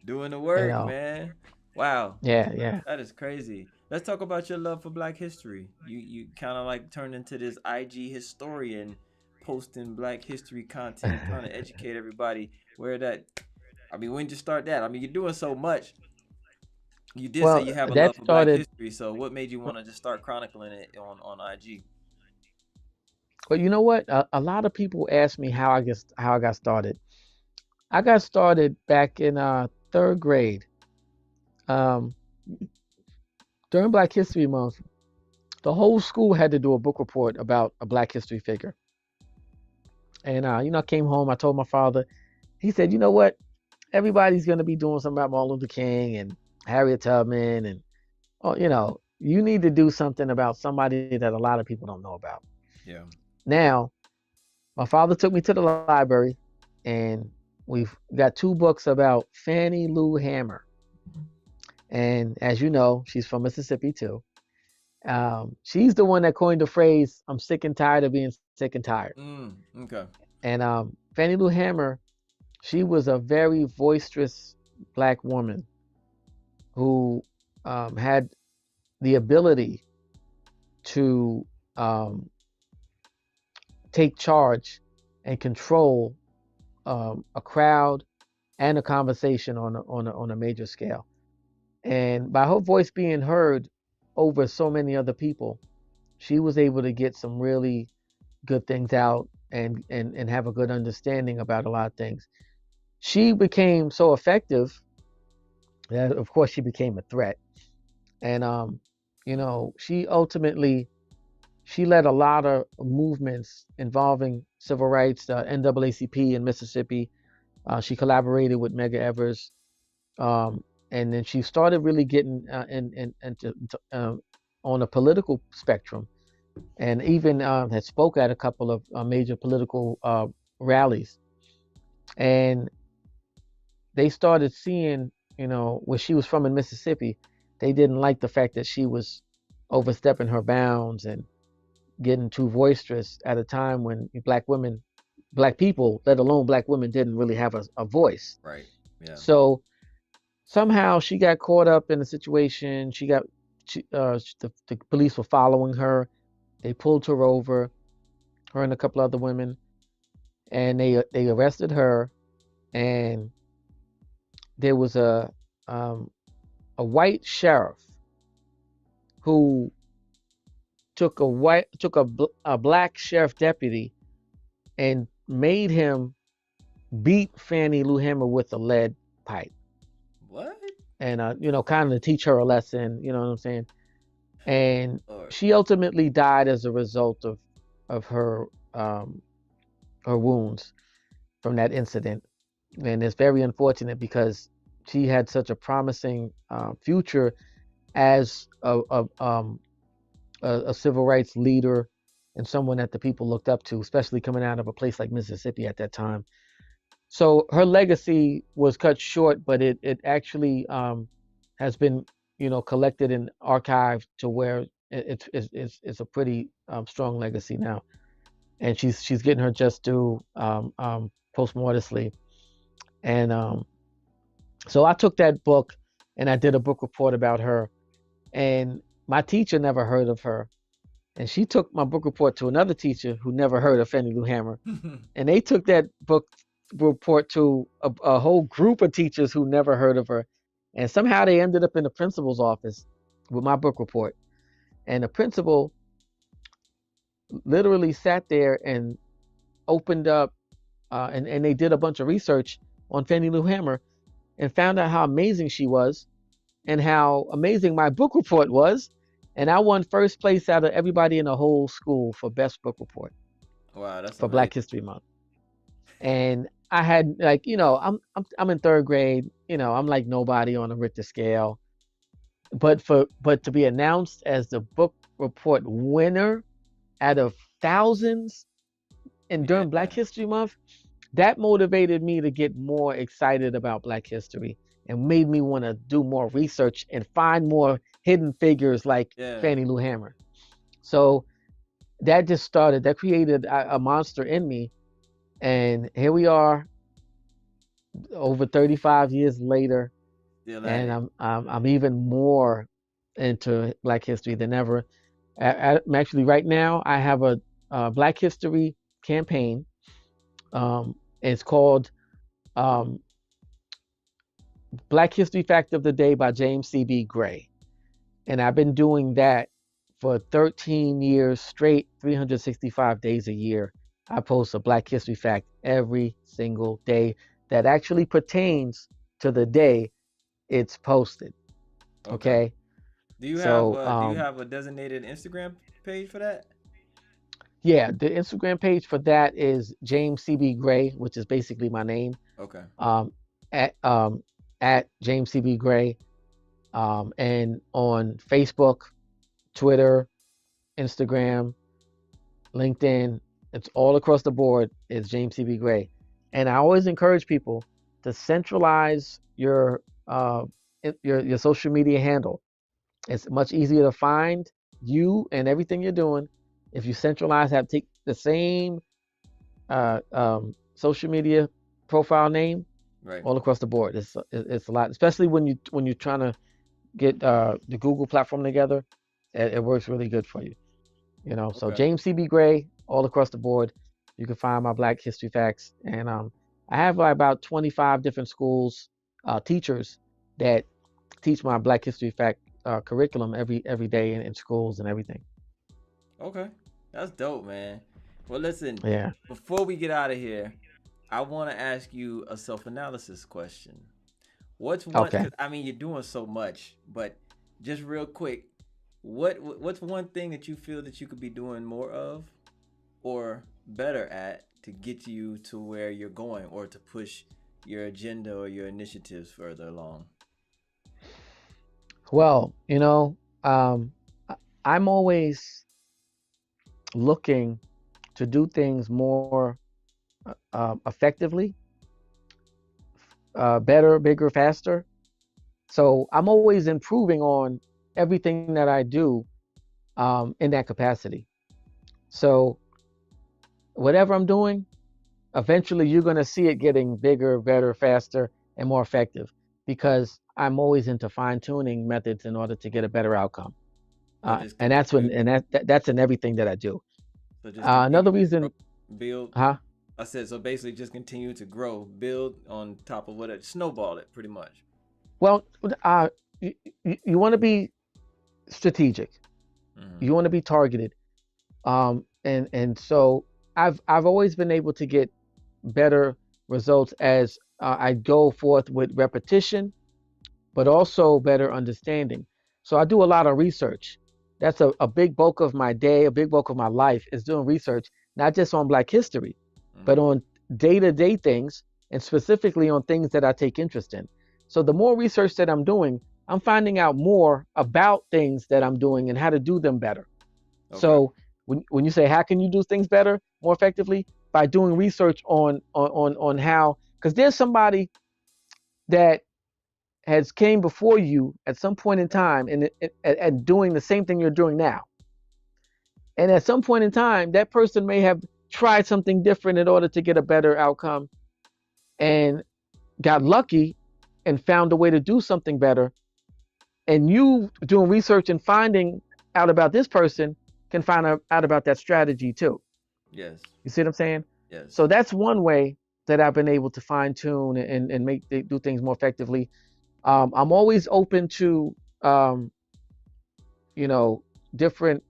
Doing the
you
work,
know,
man. Wow,
yeah, yeah.
that is crazy. Let's talk about your love for Black history. You kind of like turned into this IG historian, posting Black history content, trying to educate everybody where that. I mean, when did you start that? I mean, you're doing so much. You did say
Well,
you have a
that
love for Black
started.
history, so what made you want to just start chronicling it on IG?
But you know what? A lot of people ask me how I got started. I got started back in third grade. Um, during Black History Month, the whole school had to do a book report about a Black history figure. And I came home. I told my father. He said, "You know what? Everybody's gonna be doing something about Martin Luther King and Harriet Tubman, and you need to do something about somebody that a lot of people don't know about."
Yeah.
Now, my father took me to the library, and we've got two books about Fannie Lou Hamer. And as you know, she's from Mississippi too. She's the one that coined the phrase, "I'm sick and tired of being sick and tired."
Okay.
And Fannie Lou Hamer, she was a very boisterous black woman who had the ability to um, take charge and control a crowd and a conversation on a major scale. And by her voice being heard over so many other people, she was able to get some really good things out and have a good understanding about a lot of things. She became so effective that, of course, she became a threat. And she led a lot of movements involving civil rights, NAACP in Mississippi. She collaborated with Medgar Evers, and then she started really getting on a political spectrum, and even had spoke at a couple of major political rallies. And they started seeing, where she was from in Mississippi, they didn't like the fact that she was overstepping her bounds and getting too boisterous at a time when black people, let alone black women, didn't really have a voice.
Right. Yeah.
So somehow she got caught up in a situation. She got the police were following her. They pulled her over, her and a couple other women, and they arrested her. And there was um, a white sheriff who took a black sheriff deputy and made him beat Fannie Lou Hamer with a lead pipe,
What?
and kind of to teach her a lesson. You know what I'm saying? And
Or
she ultimately died as a result of her wounds from that incident. And it's very unfortunate because she had such a promising future as a civil rights leader and someone that the people looked up to, especially coming out of a place like Mississippi at that time. So her legacy was cut short, but it actually has been collected and archived to where it's a pretty strong legacy now, and she's getting her just due postmortally. And so I took that book and I did a book report about her, and my teacher never heard of her, and she took my book report to another teacher who never heard of Fannie Lou Hamer, and they took that book report to a whole group of teachers who never heard of her, and somehow they ended up in the principal's office with my book report, and the principal literally sat there and opened up and they did a bunch of research on Fannie Lou Hamer and found out how amazing she was and how amazing my book report was. And I won first place out of everybody in the whole school for best book report
wow, that's
for
amazing.
Black History Month. And I had I'm in third grade, I'm like nobody on a Richter scale. But to be announced as the book report winner out of thousands and during
Yeah,
Black History Month, that motivated me to get more excited about Black history and made me want to do more research and find more hidden figures like
yeah.
Fannie Lou Hamer. So that created a monster in me. And here we are over 35 years later,
Still at
and
it.
I'm even more into Black history than ever. I'm actually right now I have a Black history campaign. It's called um, Black History Fact of the Day by James C.B. Gray. And I've been doing that for 13 years straight, 365 days a year. I post a Black History Fact every single day that actually pertains to the day it's posted.
Okay.
Okay. So,
Do you have a designated Instagram page for that?
yeah, the Instagram page for that is James CB Gray, which is basically my name.
Okay.
Um, at at James CB Gray, and on Facebook, Twitter, Instagram, LinkedIn, it's all across the board. It's James CB Gray, and I always encourage people to centralize your social media handle. It's much easier to find you and everything you're doing if you centralize. Have take the same social media profile name
Right.
all across the board. It's a lot, especially when you're trying to get the Google platform together. It works really good for you. So
Okay.
James CB Gray all across the board. You can find my Black History Facts, and I have like about 25 different schools, teachers that teach my Black History Fact curriculum every day in schools and everything.
Okay. That's dope, man. Well, listen,
Yeah.
before we get out of here, I want to ask you a self-analysis question. What's one?
Okay.
Because I mean, you're doing so much, but just real quick, what's one thing that you feel that you could be doing more of, or better at, to get you to where you're going, or to push your agenda or your initiatives further along?
Well, I- I'm always looking to do things more effectively, better, bigger, faster. So I'm always improving on everything that I do in that capacity. So whatever I'm doing, eventually you're going to see it getting bigger, better, faster, and more effective. because I'm always into fine tuning methods in order to get a better outcome.
So just
And that's when
continue.
and that's in everything that I do.
So just continue
Another
to grow,
reason,
build.
huh?
I said so. Basically, just continue to grow, build on top of what it snowball it pretty much.
Well, you, you want to be strategic.
Hmm.
You want to be targeted. And so I've always been able to get better results as I go forth with repetition, but also better understanding. So I do a lot of research. That's a big bulk of my day, a big bulk of my life is doing research, not just on Black history, but
Hmm.
on day-to-day things and specifically on things that I take interest in. So the more research that I'm doing, I'm finding out more about things that I'm doing and how to do them better.
Okay.
So when you say how can you do things better, more effectively, by doing research on how, because there's somebody that has came before you at some point in time and doing the same thing you're doing now. And at some point in time, that person may have tried something different in order to get a better outcome and got lucky and found a way to do something better. And you doing research and finding out about this person can find out about that strategy too.
Yes.
You see what I'm saying?
Yes.
So that's one way that I've been able to fine tune and do things more effectively. I'm always open to um, you know, different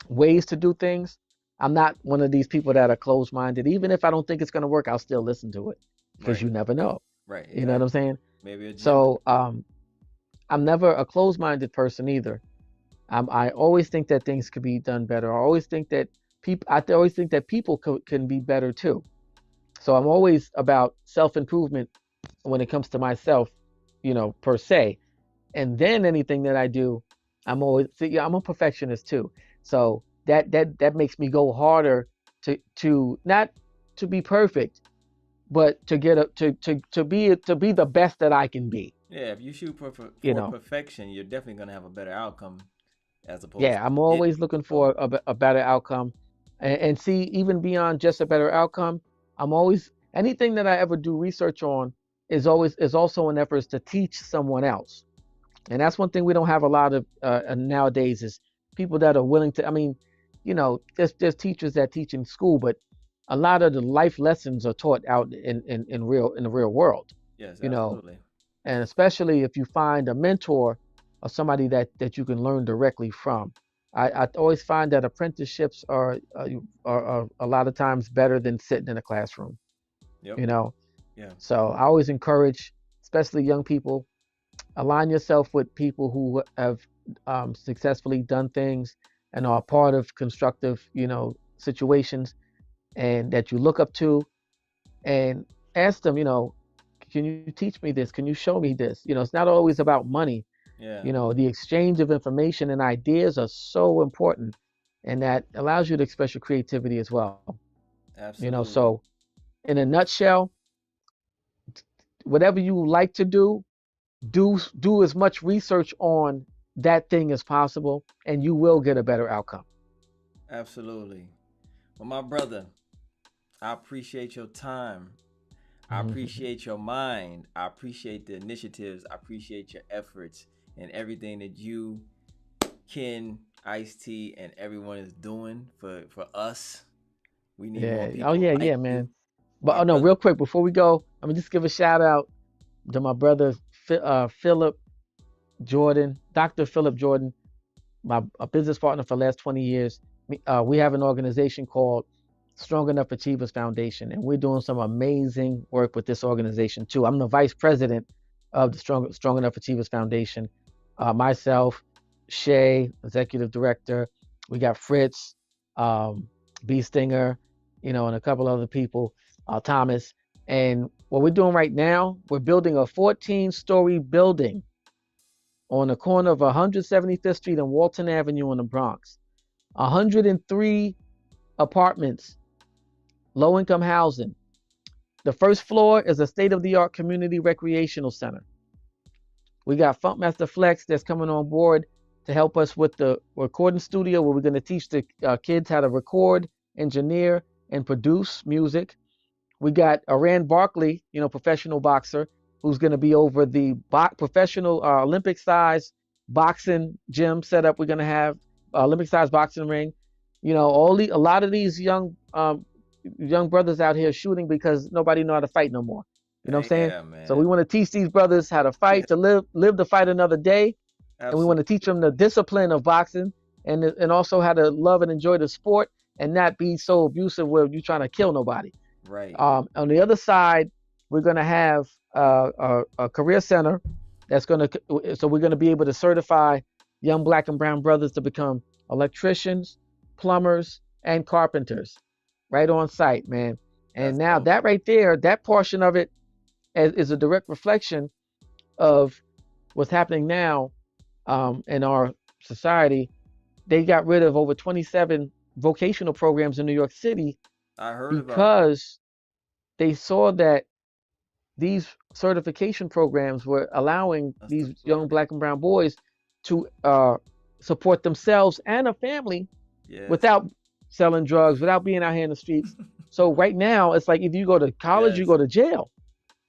ways to do things. I'm not one of these people that are closed minded. Even if I don't think it's going to work, I'll still listen to it because
Right.
you never know.
Right.
You know what I'm
Exactly.
saying?
Maybe a gem.
So I'm never a closed minded person either. I always think that things could be done better. I always think that I always think that people can be better too. So I'm always about self improvement when it comes to myself, per se. And then anything that I do, I'm always see, yeah, I'm a perfectionist too. So that makes me go harder to not to be perfect, but to get a to be the best that I can be.
Yeah. If you shoot
You
for
know,
perfection, you're definitely gonna have a better outcome as opposed
yeah,
to
I'm
it.
always looking
So
for a better outcome, and see even beyond just a better outcome, I'm always anything that I ever do research on is also an effort to teach someone else. And that's one thing we don't have a lot of nowadays is people that are willing to. I mean, there's teachers that teach in school, but a lot of the life lessons are taught out in the real world.
yes,
You know,
absolutely.
and especially if you find a mentor or somebody that you can learn directly from. I always find that apprenticeships are a lot of times better than sitting in a classroom.
Yep.
You know,
Yeah.
so I always encourage, especially young people, align yourself with people who have successfully done things and are part of constructive, situations and that you look up to and ask them, can you teach me this? Can you show me this? It's not always about money.
Yeah.
The exchange of information and ideas are so important and that allows you to express your creativity as well.
Absolutely.
So in a nutshell, whatever you like to do as much research on that thing as possible and you will get a better outcome.
Absolutely. Well, my brother, I appreciate your time. I appreciate your mind. I appreciate the initiatives. I appreciate your efforts and everything that you, Ken, Ice T, and everyone is doing for us. We need more
Yeah. Oh
people
yeah,
like
yeah,
you,
man. But
my
oh no,
brother.
real quick before we go, let me just give a shout out to my brother Philip Jordan, Dr. Philip Jordan, my a business partner for the last 20 years. We have an organization called Strong Enough Achievers Foundation, and we're doing some amazing work with this organization too. I'm the vice president of the Strong Enough Achievers Foundation. Myself, Shay, executive director. We got Fritz, um, B Stinger, and a couple other people, Thomas. And what we're doing right now, we're building a 14-story building on the corner of 175th Street and Walton Avenue in the Bronx. 103 apartments, low income housing. The first floor is a state of the art community recreational center. We got Funkmaster Flex that's coming on board to help us with the recording studio where we're going to teach the kids how to record, engineer, and produce music. We got Aran Barkley, professional boxer. who's going to be over the professional Olympic size boxing gym setup. We're going to have Olympic size boxing ring. You know, a lot of these young brothers out here shooting because nobody know how to fight no more. You know what I'm saying?
Yeah,
So we
man.
want to teach these brothers how to
Yeah,
fight, to live to fight another day, and we want to teach
absolutely.
them the discipline of boxing, and also how to love and enjoy the sport and not be so abusive where you're trying to kill nobody.
Right.
On the other side, we're going to have a career center that's going to, so we're going to be able to certify young black and brown brothers to become electricians, plumbers, and carpenters right on site, man. And
That's
now
dope.
that right there, that portion of it is a direct reflection of what's happening now in our society. They got rid of over 27 vocational programs in New York City
I heard about that.
because they saw that these certification programs were allowing
That's the
these young
plug.
black and brown boys to support themselves and a family
Yes.
without selling drugs, without being out here in the streets. So right now, it's like if you go to college, you
Yes.
go to jail.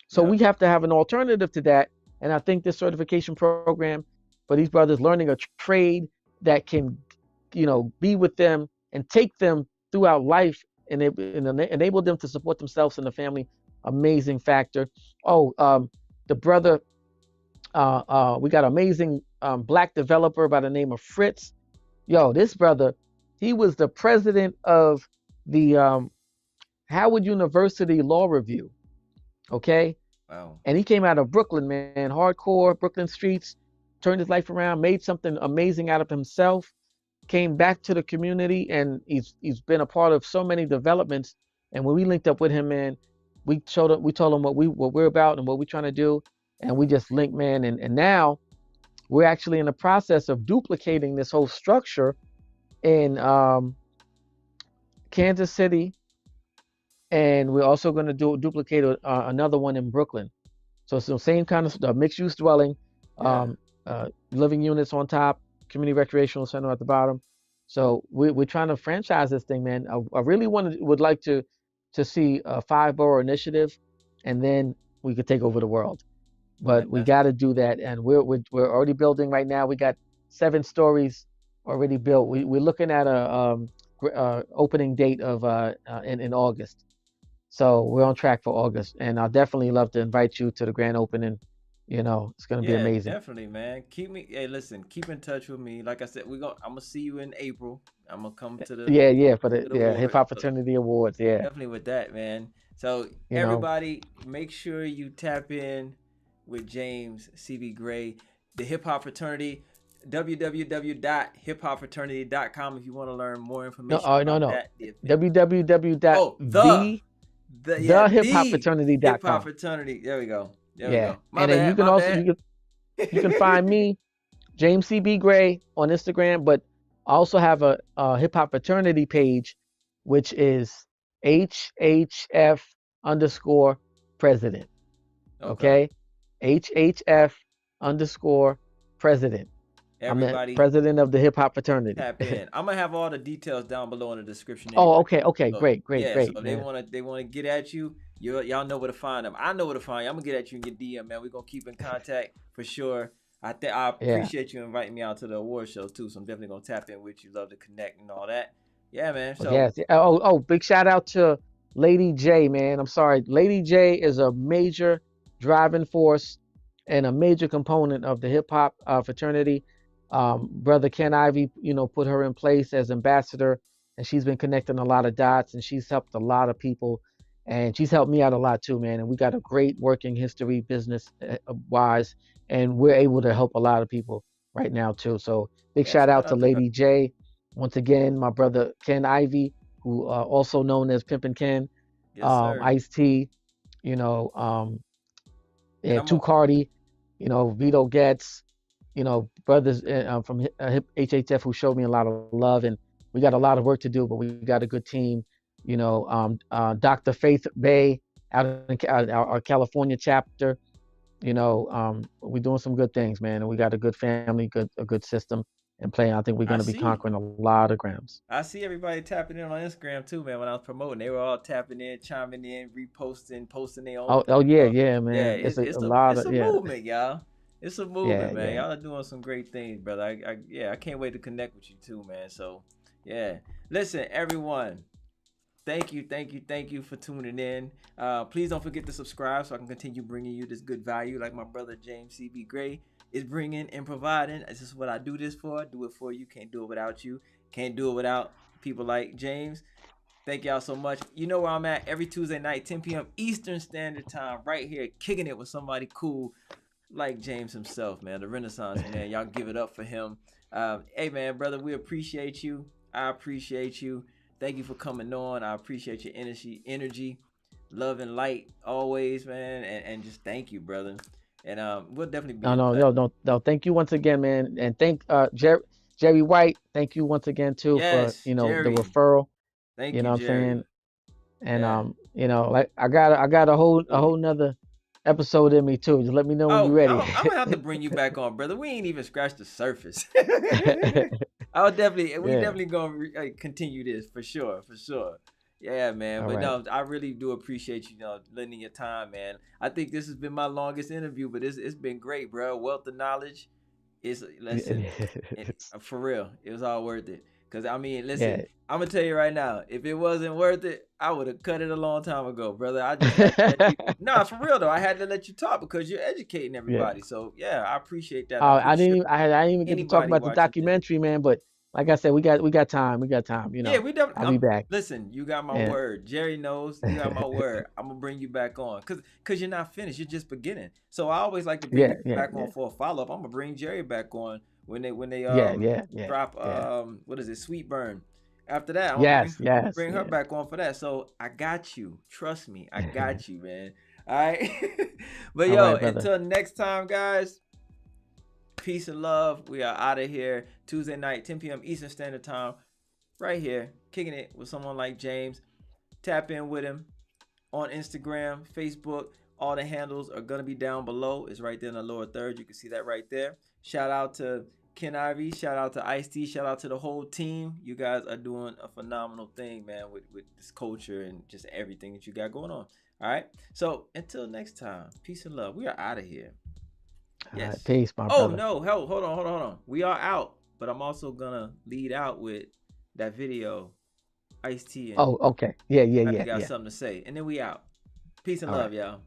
So we
Yep.
have to have an alternative to that. And I think this certification program for these brothers learning a trade that can, be with them and take them throughout life and enable them to support themselves and the family. Amazing factor. Oh, the brother, we got an amazing black developer by the name of Fritz. Yo, this brother, he was the president of the Howard University Law Review. Okay,
Wow.
and he came out of Brooklyn, man, hardcore Brooklyn streets, turned his life around, made something amazing out of himself, came back to the community, and he's been a part of so many developments. And when we linked up with him, man, we told him what we're about and what we're trying to do, and we just linked, man. And now we're actually in the process of duplicating this whole structure in Kansas City, and we're also going to duplicate another one in Brooklyn. So it's the same kind of mixed use dwelling,
Yeah.
living units on top, community recreational center at the bottom. So we're trying to franchise this thing, man. I really would like to see a 5 borough initiative, and then we could take over the world.
Man,
But we
that's
got to do that, and we're already building right now. We got 7 stories already built. We're looking at a opening date of in August. So we're on track for August, and I'll definitely love to invite you to the grand opening. It's going to be
yeah,
amazing.
definitely, man. Keep me. Hey, listen. Keep in touch with me. Like I said, I'm gonna see you in April. I'm gonna come to the
Yeah, for the Hip
awards.
Hop
So
Fraternity Awards. Yeah,
definitely with that, man. So
you know.
everybody, make sure you tap in with James CB Gray, the Hip Hop Fraternity. www.hiphopfraternity.com if you want to learn more
No,
information about
no.
that. Oh, the Hip Hop
www.thehiphopfraternity.com.
Fraternity. There we go. There we
Yeah,
go. My
and then you
bad.
can
My
also
bad.
you can find me, James CB Gray, on Instagram, but I also have a Hip Hop Fraternity page, which is HHF underscore president.
Okay.
Okay, HHF underscore president. I'm the
Everybody
president of the Hip Hop Fraternity.
tap in. I'm gonna have all the details down below in the description
Oh,
anyway.
okay,
So yeah, so
great,
if
man.
they wanna get at you, y'all know where to find them. I know where to find you. I'm gonna get at you in your DM, man. We're gonna keep in contact for sure. I
Yeah.
appreciate you inviting me out to the award shows too. So I'm definitely gonna tap in with you. Love to connect and all that. Yeah, man. So
Yes. Big shout out to Lady J, man. I'm sorry. Lady J is a major driving force and a major component of the hip hop fraternity. Brother Ken Ivy, put her in place as ambassador, and she's been connecting a lot of dots, and she's helped a lot of people, and she's helped me out a lot too, man. And we got a great working history, business wise, and we're able to help a lot of people right now too. So big
yeah,
shout
shout
out to
out to her.
Lady J. Once again, my brother Ken Ivy, who also known as Pimpin' Ken,
Yes, sir.
Ice T, you know,
And
yeah,
I'm a
Cardi, Vito Getz, brothers from HHF who showed me a lot of love, and we got a lot of work to do, but we got a good team. Dr. Faith Bay out in our California chapter. We're doing some good things, man, and we got a good family, a good system. and playing. I think we're
I
going to be
see.
conquering a lot of grounds.
I see everybody tapping in on Instagram too, man. When I was promoting, they were all tapping in, chiming in, reposting, posting their own
Oh
posts.
yeah,
So,
yeah,
yeah,
man. It's a
it's a
lot
it's
of
a
yeah,
movement, y'all. It's a movement,
yeah,
man.
yeah.
Y'all are doing some great things, brother. I can't wait to connect with you too, man. So, yeah. Listen, everyone. Thank you for tuning in. Please don't forget to subscribe so I can continue bringing you this good value like my brother James C.B. Gray is bringing and providing. This is what I do this for. I do it for you. Can't do it without you. Can't do it without people like James. Thank y'all so much. You know where I'm at every Tuesday night, 10 p.m. Eastern Standard Time, right here, kicking it with somebody cool like James himself, man. The Renaissance man. Y'all give it up for him. Hey, man, brother, we appreciate you. I appreciate you. Thank you for coming on. I appreciate your energy, love and light always, man. And just thank you, brother. And we'll definitely be
No,
in
no,
touch.
no, no, no. Thank you once again, man, and thank Jerry White. Thank you once again too for
Yes,
the
Jerry.
referral.
Thank
You
you,
know what I'm
Jerry.
saying? And
Yeah,
like I got a
absolutely.
whole nother episode in me too. Just let me know when you're
Oh,
ready.
I'm gonna have to bring you back on, brother. We ain't even scratched the surface. We
Yeah.
definitely gonna continue this for sure, for sure. Yeah, man.
All
But
right.
no, I really do appreciate you, lending your time, man. I think this has been my longest interview, but it's been great, bro. Wealth of knowledge. Is listen, for real, it was all worth it. Cause I mean, listen,
Yeah.
I'm gonna tell you right now, if it wasn't worth it, I would have cut it a long time ago, brother. I just had to let you. No, for real though, I had to let you talk because you're educating
Yeah.
everybody. So yeah, I appreciate that. I'm
I
pretty sure
didn't even get to talk
anybody
about the
watching this.
documentary, man. But like I said, we got time. We got time.
Yeah, we don't.
I'll be back.
Listen, you got my
Yeah.
word. Jerry knows you got my word. I'm gonna bring you back on, cause you're not finished. You're just beginning. So I always like to bring
Yeah.
you
Yeah.
back on for a follow up. I'm gonna bring Jerry back on when they
Yeah. Yeah. Yeah.
drop
Yeah.
what is it, Sweet Burn. After that, I'm gonna
Yes. Yes.
bring her
Yeah.
back on for that. So I got you. Trust me, I got you, man. All right. But
All
yo,
right, brother.
until next time, guys. Peace and love. We are out of here. Tuesday night, 10 p.m. Eastern Standard Time. Right here, kicking it with someone like James. Tap in with him on Instagram, Facebook. All the handles are gonna be down below. It's right there in the lower third. You can see that right there. Shout out to Ken Ivy. Shout out to Ice T. Shout out to the whole team. You guys are doing a phenomenal thing, man, with this culture and just everything that you got going on. All right. So until next time, peace and love. We are out of here.
All right.
Yes.
Peace, my
Oh
brother.
no, hell, hold on. We are out, but I'm also gonna lead out with that video, Ice T and
Oh, okay. Yeah. Yeah.
Happy
Yeah.
got
Yeah.
something to say, and then we out. Peace and
All right.
love, y'all.